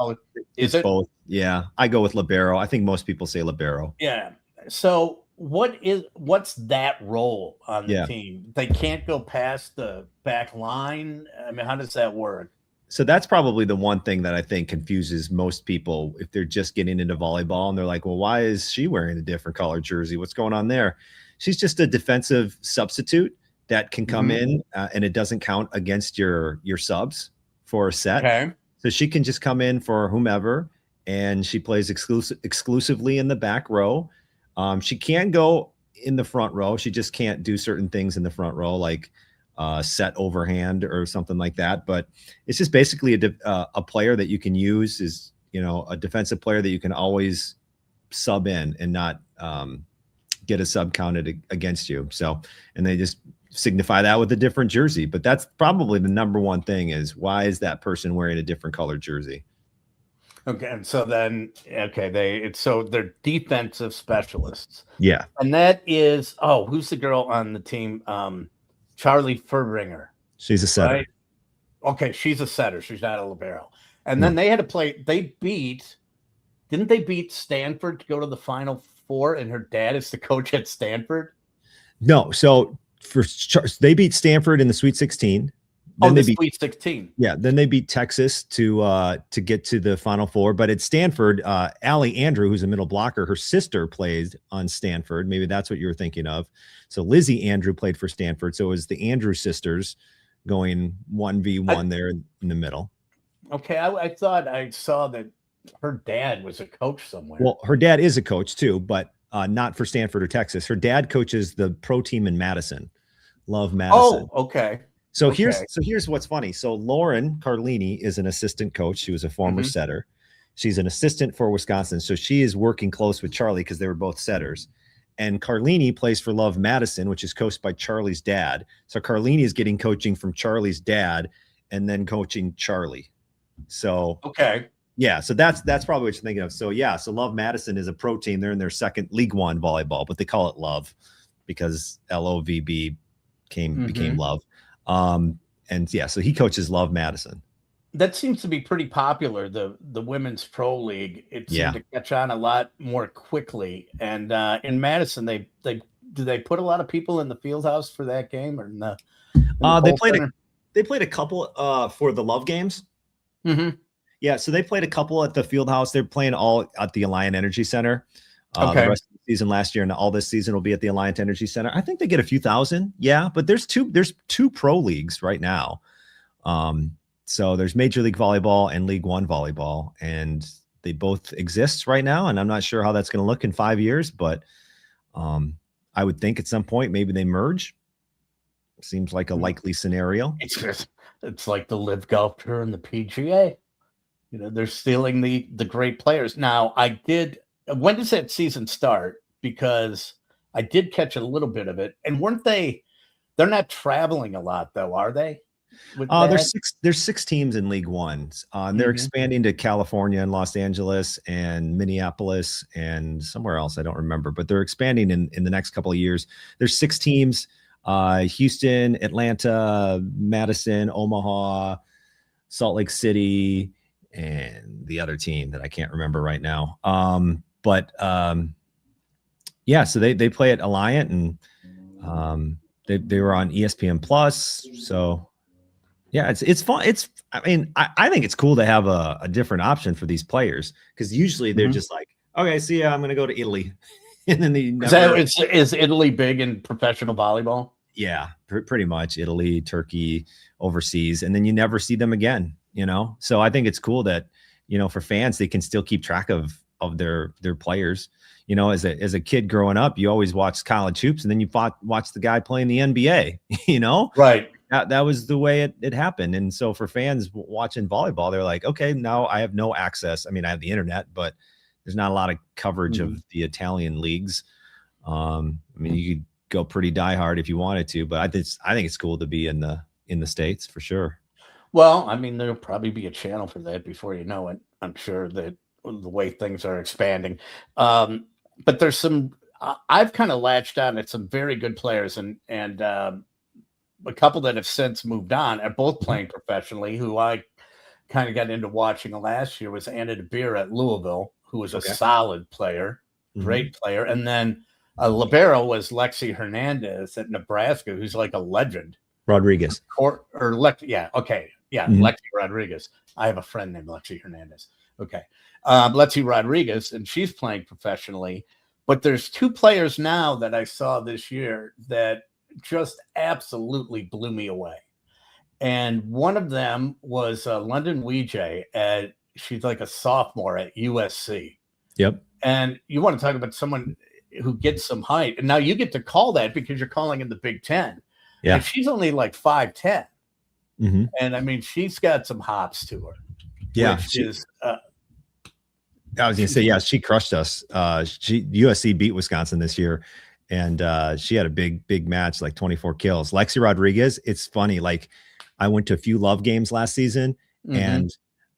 Is it both? Yeah, I go with libero. I think most people say libero. Yeah. So what's that role on the team? They can't go past the back line. I mean, how does that work? So that's probably the one thing that I think confuses most people if they're just getting into volleyball, and they're like, well, why is she wearing a different color jersey? What's going on there? She's just a defensive substitute that can come in, and it doesn't count against your subs for a set. Okay. So she can just come in for whomever, and she plays exclusively in the back row. She can go in the front row. She just can't do certain things in the front row, like set overhand or something like that. But it's just basically a player that you can use is, a defensive player that you can always sub in and not get a sub counted against you. So, and they just signify that with a different jersey. But that's probably the number one thing is, why is that person wearing a different colored jersey? Okay, and so then, they're defensive specialists. Yeah. And that is, who's the girl on the team? Charlie Furbringer. She's a setter. Right? Okay, she's a setter. She's not a libero. And then they had to play. Didn't they beat Stanford to go to the Final Four? And her dad is the coach at Stanford. No, so they beat Stanford in the Sweet 16. Then they beat Sweet 16. Yeah, then they beat Texas to get to the Final Four. But at Stanford, Allie Andrew, who's a middle blocker, her sister played on Stanford. Maybe that's what you were thinking of. So Lizzie Andrew played for Stanford. So it was the Andrew sisters going 1v1 there in the middle. Okay, I thought I saw that her dad was a coach somewhere. Well, her dad is a coach too, but not for Stanford or Texas. Her dad coaches the pro team in Madison. Love Madison. Oh, okay. So here's what's funny. So Lauren Carlini is an assistant coach. She was a former setter. She's an assistant for Wisconsin. So she is working close with Charlie because they were both setters. And Carlini plays for Love Madison, which is coached by Charlie's dad. So Carlini is getting coaching from Charlie's dad and then coaching Charlie. So okay. Yeah, so that's probably what you're thinking of. So yeah, so Love Madison is a pro team. They're in their second League One volleyball, but they call it Love because LOVB became Love. And yeah, so he coaches Love Madison. That seems to be pretty popular. The women's pro league. It seemed to catch on a lot more quickly. And in Madison, they put a lot of people in the field house for that game, or in the they played a couple for the Love games. Mm-hmm. Yeah, so they played a couple at the field house. They're playing all at the Alliant Energy Center. The rest of the season last year and all this season will be at the Alliant Energy Center. I think they get a few thousand. Yeah, but there's two pro leagues right now. So there's Major League Volleyball and League One Volleyball, and they both exist right now. And I'm not sure how that's going to look in 5 years, but I would think at some point maybe they merge. Seems like a likely scenario. It's like the Live Golf Tour and the PGA. They're stealing the great players. Now, when does that season start? Because I did catch a little bit of it. And they're not traveling a lot though, are they? There's six teams in League One. They're expanding to California and Los Angeles and Minneapolis and somewhere else. I don't remember, but they're expanding in the next couple of years. There's 6 teams, Houston, Atlanta, Madison, Omaha, Salt Lake City, and the other team that I can't remember right now. Yeah, so they play at Alliant, and they were on ESPN Plus. So yeah, it's fun. I think it's cool to have a different option for these players, because usually they're just like, okay, see ya, I'm going to go to Italy. And then is Italy big in professional volleyball? Yeah, pretty much Italy, Turkey, overseas, and then you never see them again. So I think it's cool that for fans, they can still keep track of their players. As a kid growing up, you always watched college hoops, and then you watch the guy playing the NBA. Right. That was the way it happened. And so for fans watching volleyball, they're like, okay, now I have no access. I mean, I have the internet, but there's not a lot of coverage of the Italian leagues. You could go pretty diehard if you wanted to, but I think it's cool to be in the States for sure. Well, there'll probably be a channel for that before you know it. I'm sure that the way things are expanding. But there's I've kind of latched on at some very good players, and a couple that have since moved on are both playing professionally, who I kind of got into watching last year was Anna DeBeer at Louisville, who was a solid player, great player. And then libero was Lexi Hernandez at Nebraska, who's like a legend. Rodriguez. Lexi Rodriguez. I have a friend named Lexi Hernandez. Okay. Lexi Rodriguez, and she's playing professionally. But there's 2 players now that I saw this year that just absolutely blew me away. And one of them was London Weejay she's like a sophomore at USC. Yep. And you want to talk about someone who gets some height. And now you get to call that because you're calling in the Big Ten. Yeah. And she's only like 5'10". Mm-hmm. And I mean, she's got some hops to her. Yeah. I was going to say, yeah, she crushed us. USC beat Wisconsin this year. And she had a big match, like 24 kills. Lexi Rodriguez, it's funny. Like, I went to a few Love games last season, and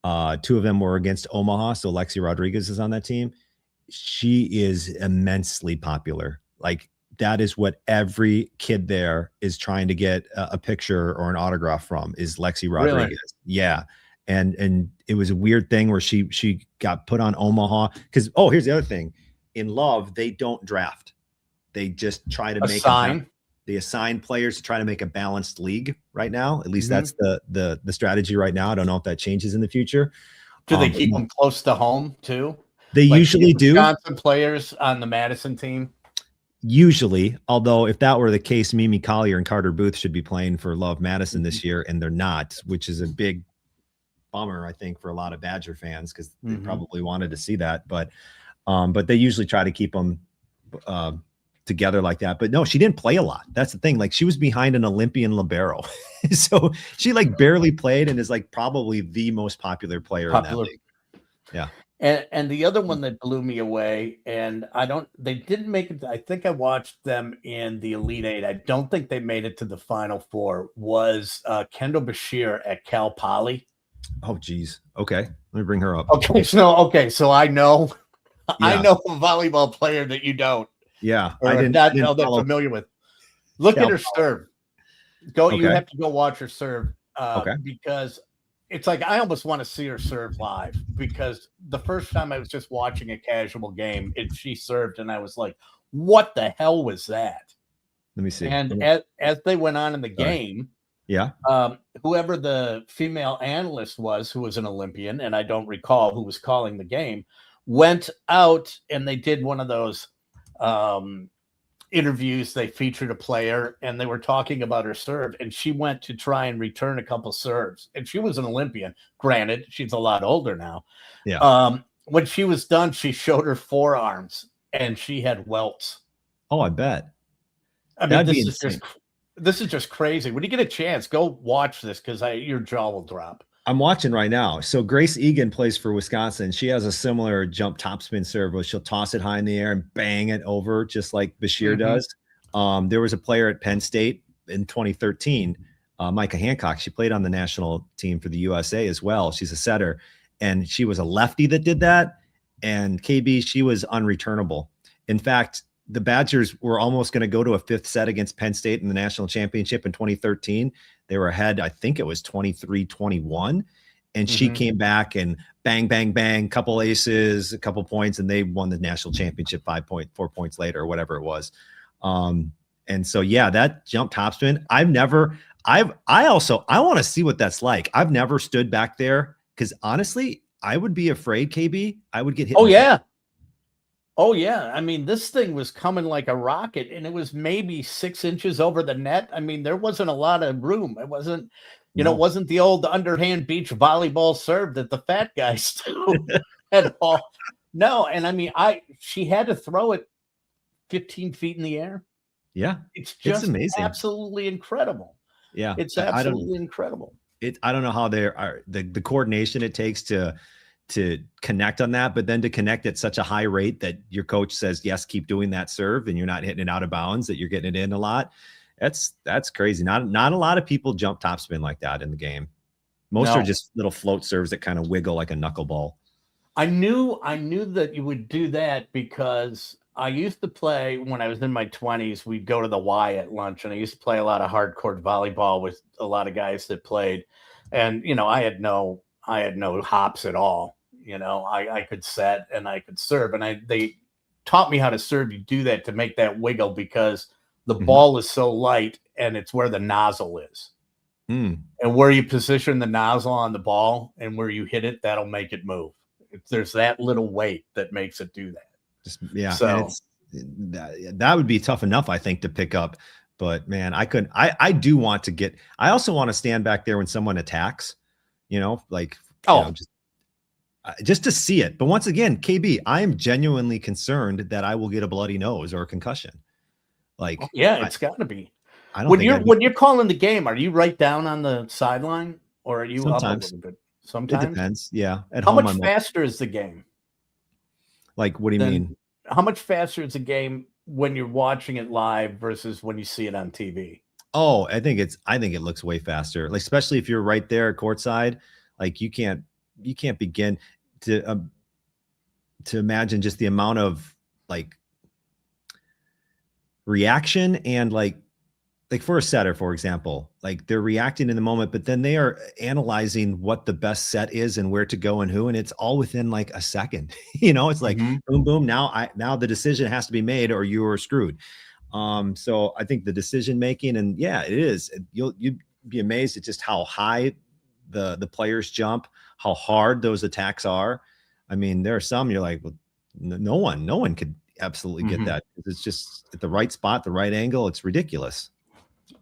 2 of them were against Omaha. So Lexi Rodriguez is on that team. She is immensely popular. Like, that is what every kid there is trying to get a picture or an autograph from, is Lexi Rodriguez. Really? Yeah. And it was a weird thing where she got put on Omaha because, here's the other thing. In Love, they don't draft. They just try to they assign players to try to make a balanced league right now. At least that's the strategy right now. I don't know if that changes in the future. Do they keep them close to home too? They usually do. Wisconsin players on the Madison team. Usually, although if that were the case, Mimi Collier and Carter Booth should be playing for Love Madison this year, and they're not, which is a big bummer, I think, for a lot of Badger fans because they probably wanted to see that. But they usually try to keep them together like that. But no, she didn't play a lot. That's the thing. Like, she was behind an Olympian libero, so she like barely played and is like probably the most popular player in that league. Yeah. And the other one that blew me away, and they didn't make it. I think I watched them in the Elite Eight. I don't think they made it to the Final Four. Was Kendall Bashir at Cal Poly? Oh, geez. Okay, let me bring her up. Okay, so I know, I know a volleyball player that you don't. Yeah, I didn't know that familiar with. Look at her serve. You have to go watch her serve. Because it's like I almost want to see her serve live, because the first time I was just watching a casual game and she served and I was like, what the hell was that? Let me see. And as they went on in the game, whoever the female analyst was, who was an Olympian, and I don't recall who was calling the game, went out and they did one of those interviews. They featured a player and they were talking about her serve, and she went to try and return a couple serves, and she was an Olympian. Granted, she's a lot older now. When she was done, she showed her forearms and she had welts. Oh, I bet. I mean, this is just crazy. When you get a chance, go watch this, because your jaw will drop. I'm watching right now. So Grace Egan plays for Wisconsin. She has a similar jump topspin serve where she'll toss it high in the air and bang it over, just like Bashir does. There was a player at Penn State in 2013, Micah Hancock. She played on the national team for the USA as well. She's a setter, and she was a lefty that did that. And KB, she was unreturnable. In fact, the Badgers were almost going to go to a 5th set against Penn State in the national championship in 2013. They were ahead, I think it was 23-21. And she came back and bang, bang, bang, couple aces, a couple points, and they won the national championship 4 points later, or whatever it was. And so, yeah, that jump topspin, I want to see what that's like. I've never stood back there because honestly, I would be afraid, KB. I would get hit. Oh, yeah. I mean, this thing was coming like a rocket, and it was maybe 6 inches over the net. I mean, there wasn't a lot of room. It wasn't, it wasn't the old underhand beach volleyball serve that the fat guys do at all. No. And I mean, she had to throw it 15 feet in the air. Yeah. It's just amazing. Absolutely incredible. Yeah. It's absolutely incredible. I don't know how the coordination it takes to connect on that, but then to connect at such a high rate that your coach says, yes, keep doing that serve, and you're not hitting it out of bounds, that you're getting it in a lot. That's crazy. Not a lot of people jump topspin like that in the game. Most are just little float serves that kind of wiggle like a knuckleball. I knew that you would do that because I used to play when I was in my 20s. We'd go to the Y at lunch, and I used to play a lot of hardcore volleyball with a lot of guys that played. And, I had no hops at all. I could set and I could serve, and they taught me how to serve. You do that to make that wiggle because the ball is so light, and it's where the nozzle is. And where you position the nozzle on the ball and where you hit it, that'll make it move. There's that little weight that makes it do that. So that would be tough enough, I think, to pick up. But man, I do want to I also want to stand back there when someone attacks, just to see it. But once again, KB, I am genuinely concerned that I will get a bloody nose or a concussion. Like, yeah, it's got to be. I don't think when you're calling the game, are you right down on the sideline or are you sometimes up a little bit? Sometimes it depends. Yeah. At How home, much faster is the game? Like, what do you mean? How much faster is the game when you're watching it live versus when you see it on TV? Oh, I think it looks way faster. Like, especially if you're right there courtside, like you can't begin to imagine just the amount of like reaction and like for a setter, for example, like they're reacting in the moment, but then they are analyzing what the best set is and where to go and who, and it's all within like a second. It's like boom, boom. Now the decision has to be made or you are screwed. So I think the decision making, and yeah, it is. You'd be amazed at just how high the players jump, how hard those attacks are. I mean, there are some you're like, well, no one could absolutely get that. It's just at the right spot, the right angle. It's ridiculous.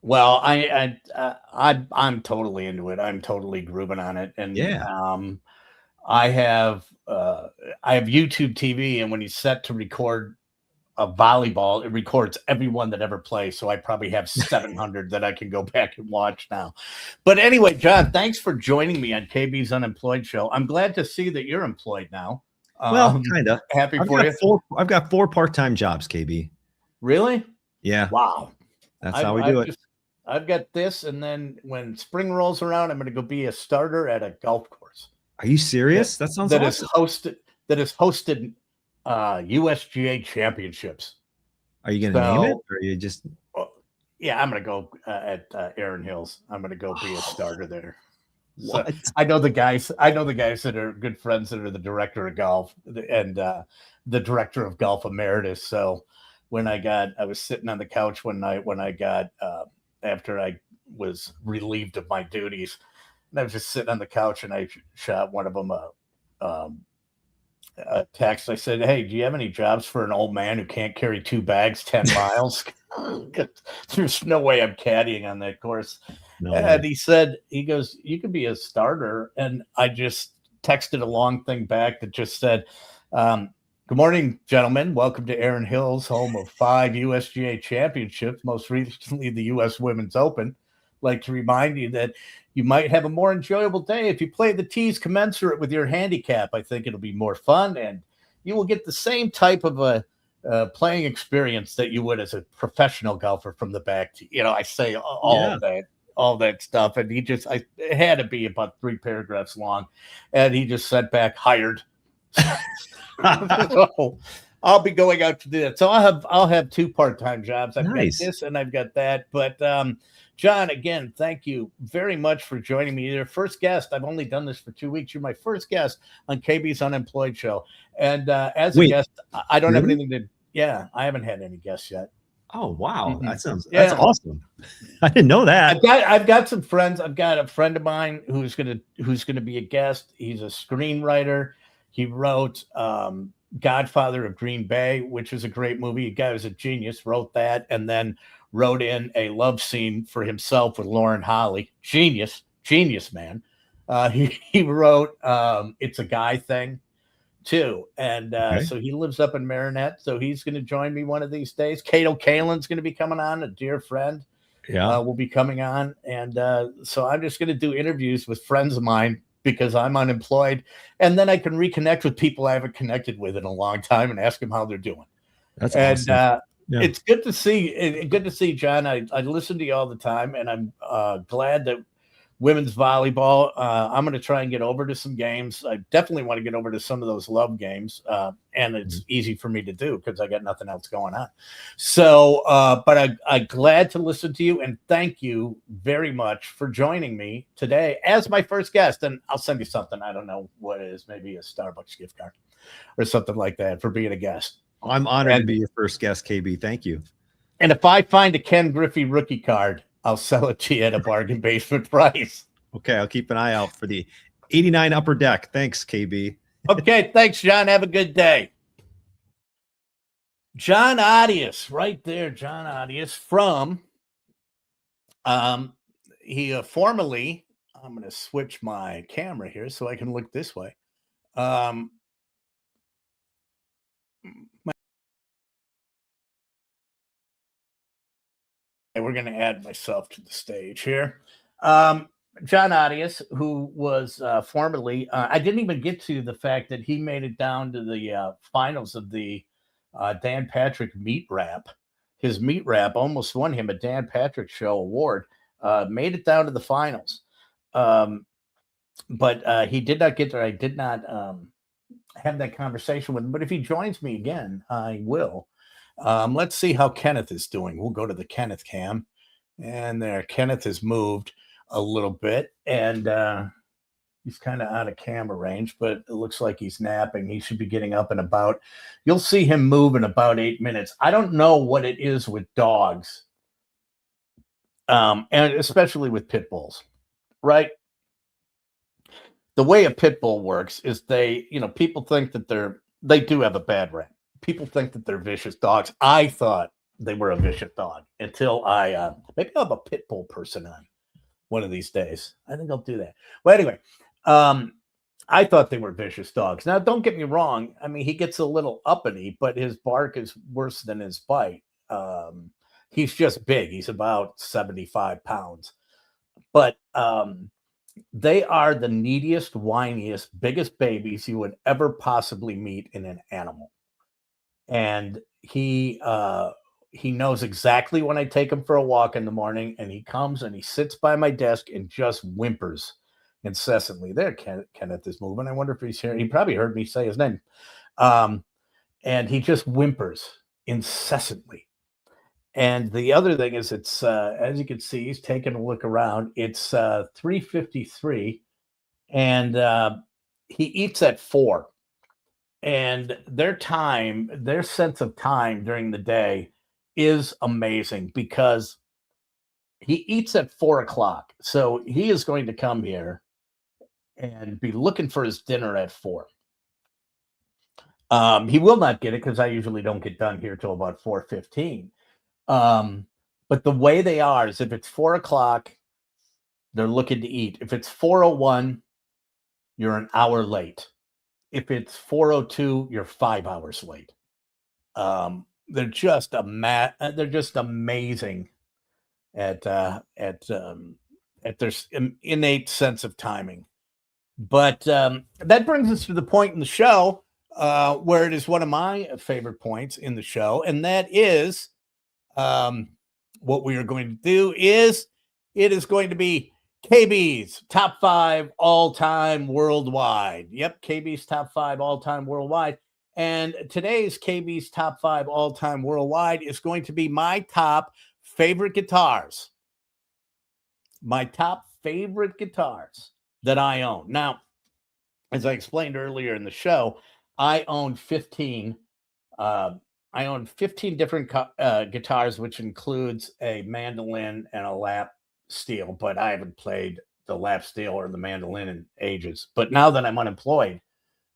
Well, I'm totally into it. I'm totally grooving on it, and I have YouTube TV, and when you set to record a volleyball, it records everyone that ever plays. So I probably have 700 that I can go back and watch now. But anyway, Jon, thanks for joining me on KB's Unemployed show. I'm glad to see that you're employed now. Well, kind of. Happy for you. I've got 4 part-time jobs, KB. Really? Yeah. Wow. That's how we do it. I've got this, and then when spring rolls around, I'm going to go be a starter at a golf course. Are you serious? That sounds awesome. That is hosted USGA championships. Are you going to name it, or are you just? Yeah, I'm going to go at Erin Hills. I'm going to go be a starter there. So I know the guys. That are good friends that are the director of golf and the director of golf emeritus. So when I was sitting on the couch one night when I got after I was relieved of my duties, and I was just sitting on the couch, and I shot one of them a text. I said, "Hey, do you have any jobs for an old man who can't carry 2 bags 10 miles?" There's no way I'm caddying on that course. No and way. He goes, "You could be a starter." And I just texted a long thing back that just said, "Good morning, gentlemen. Welcome to Erin Hills, home of 5 USGA championships, most recently the U.S. Women's Open. I'd like to remind you that you might have a more enjoyable day if you play the tees commensurate with your handicap. I think it'll be more fun, and you will get the same type of a playing experience that you would as a professional golfer from the back." I say all that stuff, and it had to be about 3 paragraphs long, and he just sent back, "Hired." So I'll be going out to do that. So I'll have 2 part-time jobs. I've got this and I've got that. But Jon, again, thank you very much for joining me. You're your first guest. I've only done this for 2 weeks. You're my first guest on KB's Unemployed show. And as a guest, I don't have anything to. Yeah, I haven't had any guests yet. Oh wow, that's awesome. I didn't know that. I've got some friends. I've got a friend of mine who's gonna be a guest. He's a screenwriter. He wrote Godfather of Green Bay, which is a great movie. A guy who's a genius, wrote that, and then wrote in a love scene for himself with Lauren Holly. Genius man. He wrote It's a Guy Thing too. And so he lives up in Marinette. So he's going to join me one of these days. Cato Kalin's going to be coming on, a dear friend. Yeah. Will be coming on. And so I'm just going to do interviews with friends of mine because I'm unemployed. And then I can reconnect with people I haven't connected with in a long time and ask them how they're doing. That's awesome. It's good to see, Jon. I listen to you all the time, and I'm glad that women's volleyball, I'm going to try and get over to some games. I definitely want to get over to some of those love games, and it's easy for me to do because I got nothing else going on. So, but I'm glad to listen to you, and thank you very much for joining me today as my first guest. And I'll send you something. I don't know what it is, maybe a Starbucks gift card or something like that for being a guest. I'm honored to be your first guest, KB. Thank you. And if I find a Ken Griffey rookie card, I'll sell it to you at a bargain basement price. Okay, I'll keep an eye out for the 89 upper deck. Thanks, KB. Okay, thanks, Jon. Have a good day. Jon Arias, right there. Jon Arias from, he formerly, I'm going to switch my camera here so I can look this way. We're going to add myself to the stage here. Jon Arias, who was formerly, I didn't even get to the fact that he made it down to the finals of the Dan Patrick meat wrap. His meat wrap almost won him a Dan Patrick Show award, made it down to the finals. But he did not get there. I did not have that conversation with him. But if he joins me again, I will. Let's see how Kenneth is doing. We'll go to the Kenneth cam. And there, Kenneth has moved a little bit. And he's kind of out of camera range, but it looks like he's napping. He should be getting up in about, you'll see him move in about 8 minutes. I don't know what it is with dogs, and especially with pit bulls, right? The way a pit bull works is people think that they do have a bad rap. People think that they're vicious dogs. I thought they were a vicious dog until maybe I'll have a pit bull person on one of these days. I think I'll do that. Well, anyway, I thought they were vicious dogs. Now, don't get me wrong. I mean, he gets a little uppity, but his bark is worse than his bite. He's just big. He's about 75 pounds. But they are the neediest, whiniest, biggest babies you would ever possibly meet in an animal. And he knows exactly when I take him for a walk in the morning, and he comes and he sits by my desk and just whimpers incessantly. There, Kenneth is moving. I wonder if he's here. He probably heard me say his name. And he just whimpers incessantly. And the other thing is, it's as you can see, he's taking a look around. It's 3:53, and he eats at 4. And their sense of time during the day is amazing because he eats at 4 o'clock. So he is going to come here and be looking for his dinner at 4. He will not get it because I usually don't get done here till about 4:15. But the way they are is if it's 4 o'clock, they're looking to eat. If it's 4:01, you're an hour late. If it's 4:02, you're 5 hours late. They're just they're just amazing at their innate sense of timing. But that brings us to the point in the show where it is one of my favorite points in the show, and that is what we are going to do is it is going to be KB's top 5 all-time worldwide. Yep, KB's top 5 all-time worldwide. And today's KB's top 5 all-time worldwide is going to be my top favorite guitars. My top favorite guitars that I own. Now, as I explained earlier in the show, I own 15 different guitars, which includes a mandolin and a lap steel, but I haven't played the lap steel or the mandolin in ages. But now that I'm unemployed,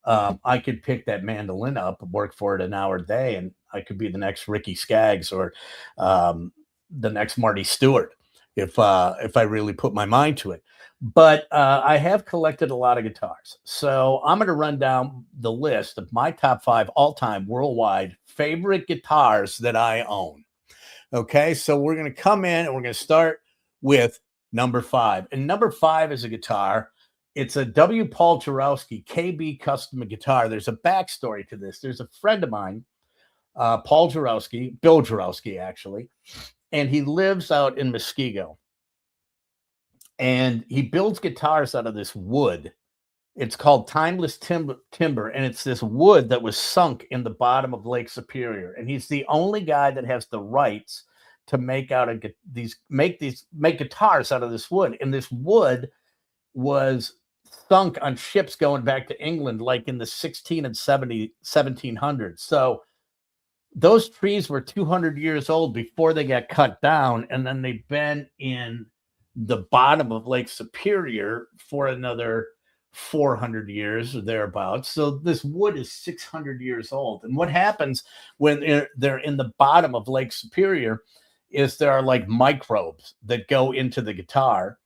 I could pick that mandolin up, work for it an hour a day, and I could be the next Ricky Skaggs or the next Marty Stewart if I really put my mind to it. But I have collected a lot of guitars. So I'm going to run down the list of my top 5 all-time worldwide favorite guitars that I own. Okay, so we're going to come in and we're going to start with number 5. And number 5 is a guitar. It's a W. Paul Jarowski KB custom guitar. There's a backstory to this. There's a friend of mine, Paul Jarowski, Bill Jarowski, actually, and he lives out in Muskego. And he builds guitars out of this wood. It's called timeless timber, and it's this wood that was sunk in the bottom of Lake Superior. And he's the only guy that has the rights to make guitars out of this wood. And this wood was sunk on ships going back to England, like in the 1700s. So those trees were 200 years old before they got cut down, and then they've been in the bottom of Lake Superior for another 400 years or thereabouts. So this wood is 600 years old. And what happens when they're in the bottom of Lake Superior is there are like microbes that go into the guitar,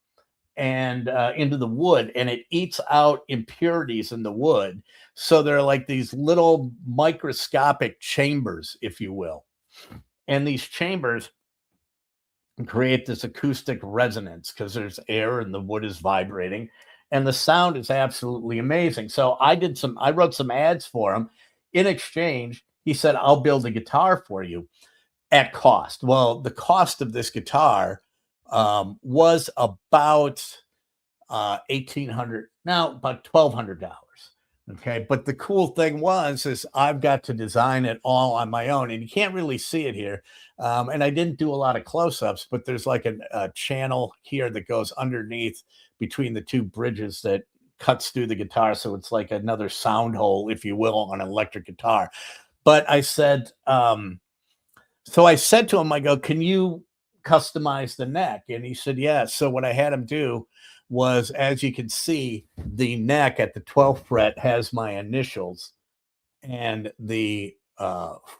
and into the wood, and it eats out impurities in the wood. So they're like these little microscopic chambers, if you will. And these chambers create this acoustic resonance because there's air and the wood is vibrating, and the sound is absolutely amazing. So I wrote some ads for him. In exchange, he said, I'll build a guitar for you at cost. Well, the cost of this guitar was about $1,800, now about $1,200. Okay, but the cool thing is I've got to design it all on my own, and you can't really see it here. And I didn't do a lot of close-ups, but there's like a channel here that goes underneath between the two bridges that cuts through the guitar, so it's like another sound hole, if you will, on an electric guitar. But I said, so I said to him, I go, can you customize the neck? And he said, yeah. So what I had him do was, as you can see, the neck at the 12th fret has my initials, and the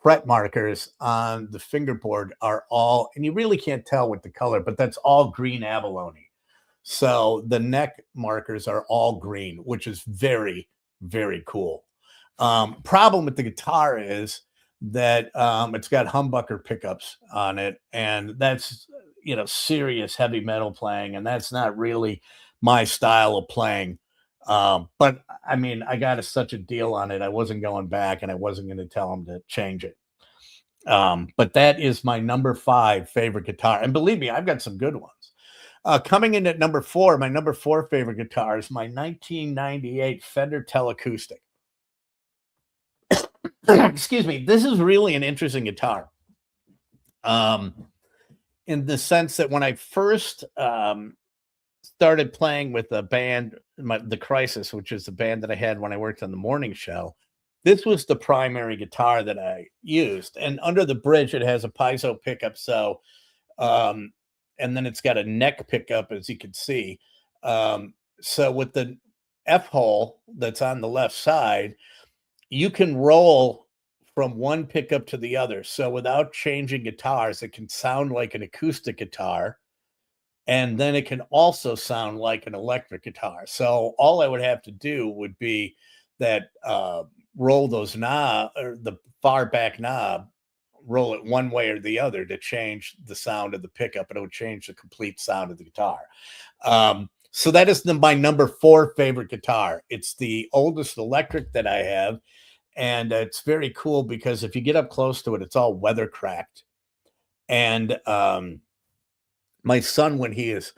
fret markers on the fingerboard are all, and you really can't tell with the color, but that's all green abalone. So the neck markers are all green, which is very, very cool. Problem with the guitar is that it's got humbucker pickups on it, and that's, you know, serious heavy metal playing, and that's not really my style of playing. But I mean, I got such a deal on it, I wasn't going back, and I wasn't going to tell him to change it. But that is my number 5 favorite guitar, and believe me, I've got some good ones. Coming in at number 4, my number 4 favorite guitar is my 1998 Fender Teleacoustic. Excuse me. This is really an interesting guitar. In the sense that when I first started playing with a band, The Crisis, which is the band that I had when I worked on the morning show, this was the primary guitar that I used. And under the bridge, it has a piezo pickup. So, and then it's got a neck pickup, as you can see. So with the F hole that's on the left side, you can roll from one pickup to the other. So without changing guitars, it can sound like an acoustic guitar, and then it can also sound like an electric guitar. So all I would have to do would be that roll those knob, or the far back knob, roll it one way or the other to change the sound of the pickup, and it would change the complete sound of the guitar. So that is my number 4 favorite guitar. It's the oldest electric that I have, and it's very cool because if you get up close to it, it's all weather cracked. And my son, when he is,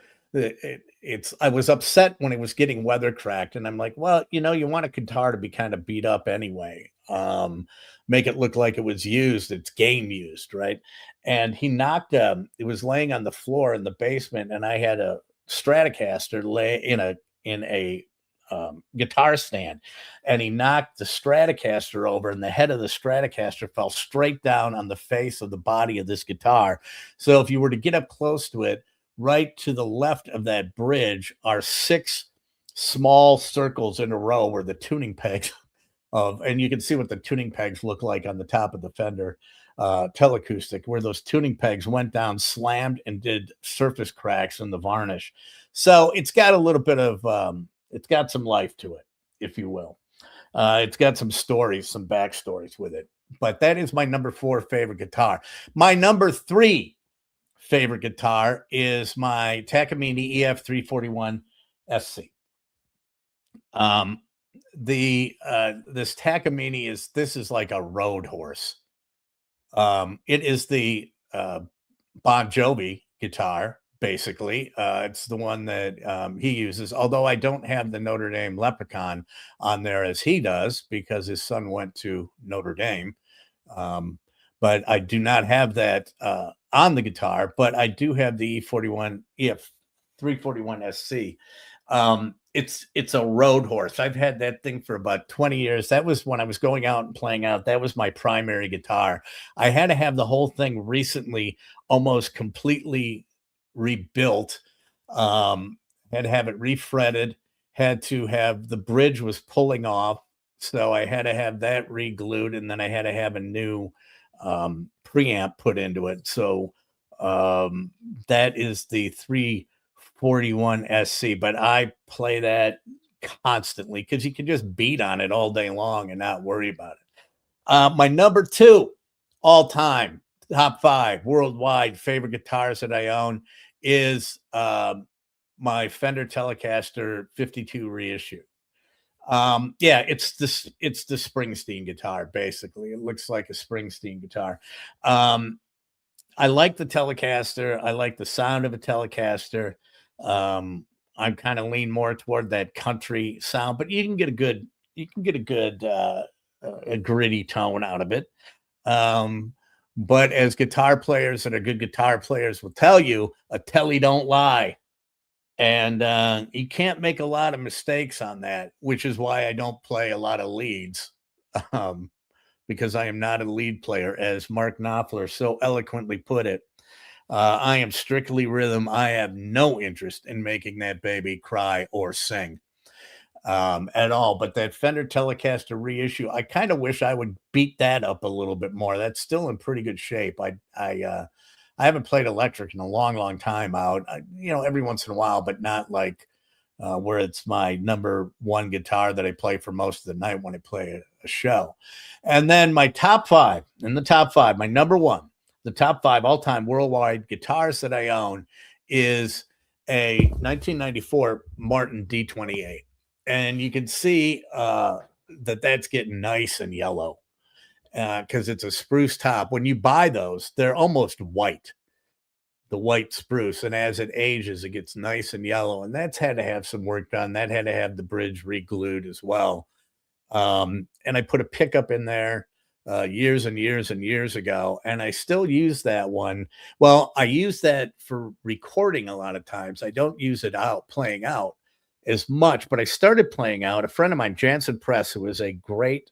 I was upset when it was getting weather cracked, and I'm like, well, you know, you want a guitar to be kind of beat up anyway. Make it look like it was used, it's game used, right? And he knocked, it was laying on the floor in the basement, and I had a Stratocaster lay in a guitar stand, and he knocked the Stratocaster over, and the head of the Stratocaster fell straight down on the face of the body of this guitar. So if you were to get up close to it, right to the left of that bridge are 6 small circles in a row where the tuning pegs and you can see what the tuning pegs look like on the top of the Fender Teleacoustic, where those tuning pegs went down, slammed, and did surface cracks in the varnish. So it's got a little bit of, it's got some life to it, if you will. It's got some stories, some backstories with it. But that is my number 4 favorite guitar. My number 3 favorite guitar is my Takamine EF341 SC. This Takamine is like a road horse. It is the Bon Jovi guitar, basically. It's the one that he uses, although I don't have the Notre Dame Leprechaun on there as he does, because his son went to Notre Dame. But I do not have that on the guitar, but I do have the EF341 SC. It's a road horse. I've had that thing for about 20 years. That was when I was going out and playing out. That was my primary guitar. I had to have the whole thing recently almost completely rebuilt. Had to have it refretted, had to have the bridge was pulling off. So I had to have that re-glued, and then I had to have a new preamp put into it. So that is the 41 SC, but I play that constantly because you can just beat on it all day long and not worry about it. My number 2 all time, top 5 worldwide favorite guitars that I own is my Fender Telecaster 52 reissue. It's the Springsteen guitar, basically. It looks like a Springsteen guitar. I like the Telecaster. I like the sound of a Telecaster. I'm kind of lean more toward that country sound, but you can get a good a gritty tone out of it. But as guitar players that are good guitar players will tell you, a telly don't lie. And you can't make a lot of mistakes on that, which is why I don't play a lot of leads, because I am not a lead player, as Mark Knopfler so eloquently put it. I am strictly rhythm. I have no interest in making that baby cry or sing at all. But that Fender Telecaster reissue, I kind of wish I would beat that up a little bit more. That's still in pretty good shape. I haven't played electric in a long, long time out, every once in a while, but not like where it's my number 1 guitar that I play for most of the night when I play a show. And then my top 5, my number 1, the top 5 all-time worldwide guitars that I own is a 1994 Martin D28. And you can see that's getting nice and yellow. Because it's a spruce top. When you buy those, they're almost white, the white spruce. And as it ages, it gets nice and yellow. And that's had to have some work done. That had to have the bridge re-glued as well. And I put a pickup in there years and years and years ago. And I still use that one. Well, I use that for recording a lot of times. I don't use it playing out as much, but I started playing out. A friend of mine, Jansen Press, who is a great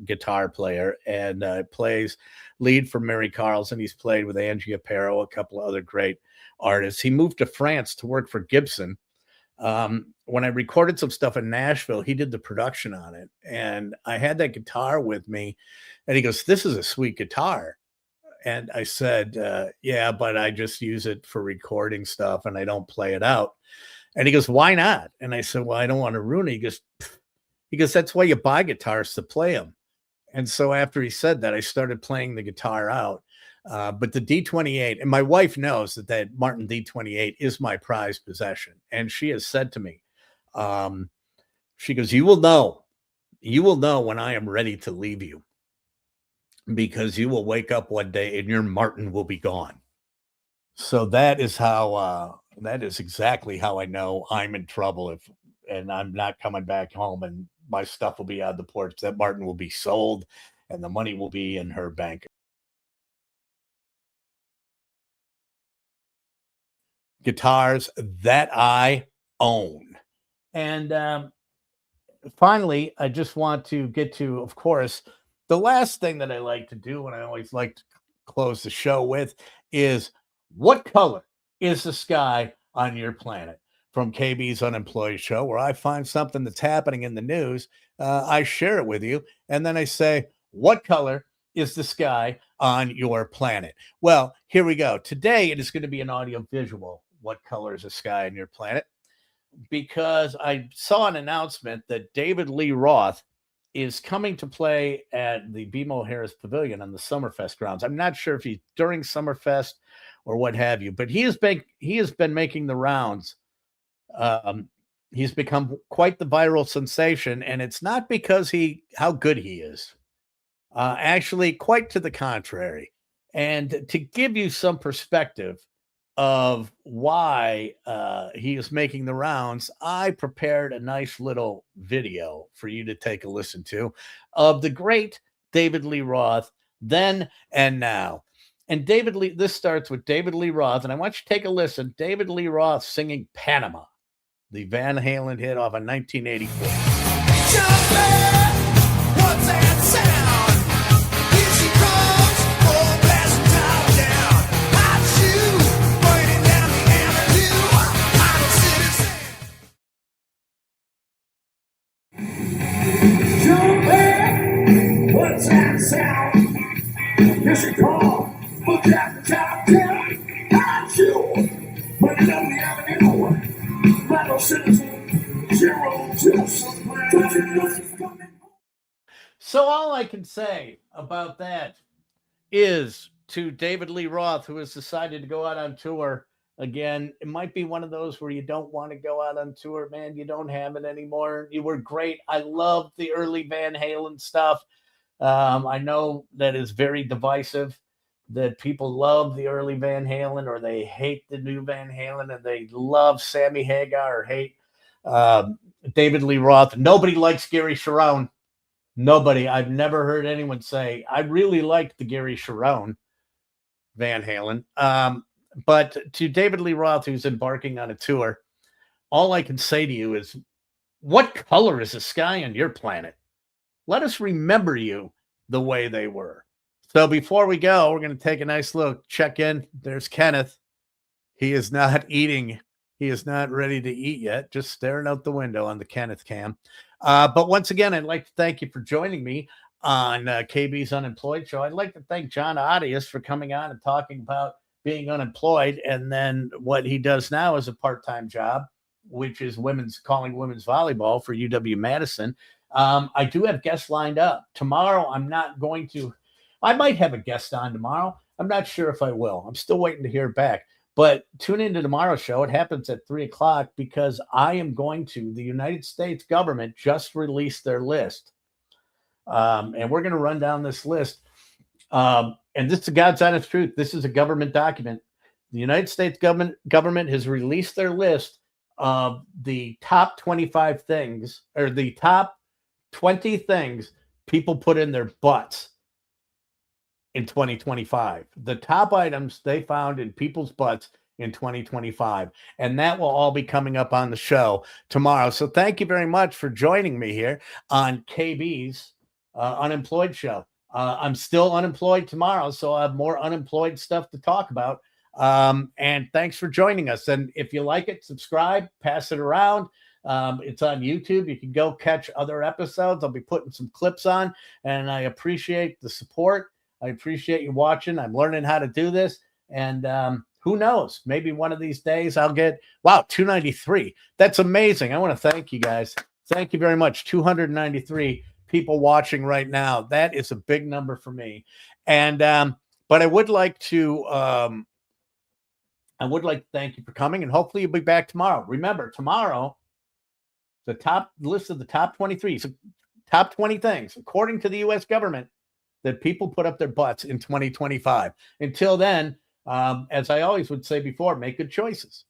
guitar player and plays lead for Mary Carlson. He's played with Angie Aparo, a couple of other great artists. He moved to France to work for Gibson. When I recorded some stuff in Nashville, he did the production on it. And I had that guitar with me. And he goes, "This is a sweet guitar." And I said, "Yeah, but I just use it for recording stuff and I don't play it out." And he goes, "Why not?" And I said, "Well, I don't want to ruin it." He goes, "That's why you buy guitars, to play them." And so after he said that, I started playing the guitar out. But the D28, and my wife knows that Martin D28 is my prized possession. And she has said to me, she goes, you will know when I am ready to leave you, because you will wake up one day and your Martin will be gone. So that is exactly how I know I'm in trouble and I'm not coming back home and my stuff will be on the porch. That Martin will be sold and the money will be in her bank. Guitars that I own. And finally, I just want to get to, of course, the last thing that I like to do, and I always like to close the show with, is what color is the sky on your planet? From KB's Unemployed show, where I find something that's happening in the news, I share it with you, and then I say, what color is the sky on your planet? Well, here we go. Today, it is going to be an audio visual. What color is the sky on your planet? Because I saw an announcement that David Lee Roth is coming to play at the BMO Harris Pavilion on the Summerfest grounds. I'm not sure if he's during Summerfest or what have you, but he has been making the rounds. He's become quite the viral sensation, and it's not because how good he is. Actually, quite to the contrary. And to give you some perspective of why he is making the rounds, I prepared a nice little video for you to take a listen to of the great David Lee Roth, then and now. And this starts with David Lee Roth, and I want you to take a listen. David Lee Roth singing Panama, the Van Halen hit off in 1984. What's that sound? Here she comes, oh, blast the top down. Hot shoe, burning down the avenue. I don't see the same. What's that sound? Here she comes, oh, blast the top down. Hot shoe, burning down the avenue. So all I can say about that is to David Lee Roth, who has decided to go out on tour again. It might be one of those where you don't want to go out on tour, man. You don't have it anymore. You were great. I love the early Van Halen stuff. I know that is very divisive, that people love the early Van Halen or they hate the new Van Halen, and they love Sammy Hagar or hate David Lee Roth. Nobody likes Gary Cherone. Nobody. I've never heard anyone say, I really liked the Gary Cherone Van Halen. But to David Lee Roth, who's embarking on a tour, all I can say to you is, what color is the sky on your planet? Let us remember you the way they were. So before we go, we're going to take a nice little check-in. There's Kenneth. He is not eating. He is not ready to eat yet, just staring out the window on the Kenneth cam. But once again, I'd like to thank you for joining me on KB's Unemployed show. I'd like to thank Jon Arias for coming on and talking about being unemployed and then what he does now as a part-time job, which is calling women's volleyball for UW-Madison. I do have guests lined up. Tomorrow, I might have a guest on tomorrow. I'm not sure if I will. I'm still waiting to hear back. But tune into tomorrow's show. It happens at 3:00 because the United States government just released their list. And we're going to run down this list. And this is God's honest truth. This is a government document. The United States government has released their list of the top 25 things, or the top 20 things people put in their butts in 2025. The top items they found in people's butts in 2025. And that will all be coming up on the show tomorrow. So thank you very much for joining me here on KB's Unemployed show. I'm still unemployed tomorrow, so I have more unemployed stuff to talk about. And thanks for joining us. And if you like it, subscribe, pass it around. It's on YouTube. You can go catch other episodes. I'll be putting some clips on, and I appreciate the support. I appreciate you watching. I'm learning how to do this. And who knows? Maybe one of these days I'll get, 293. That's amazing. I want to thank you guys. Thank you very much. 293 people watching right now. That is a big number for me. And but I would like to thank you for coming, and hopefully you'll be back tomorrow. Remember, tomorrow, the top list of the top 23, so top 20 things, according to the U.S. government, that people put up their butts in 2025. Until then, as I always would say before, make good choices.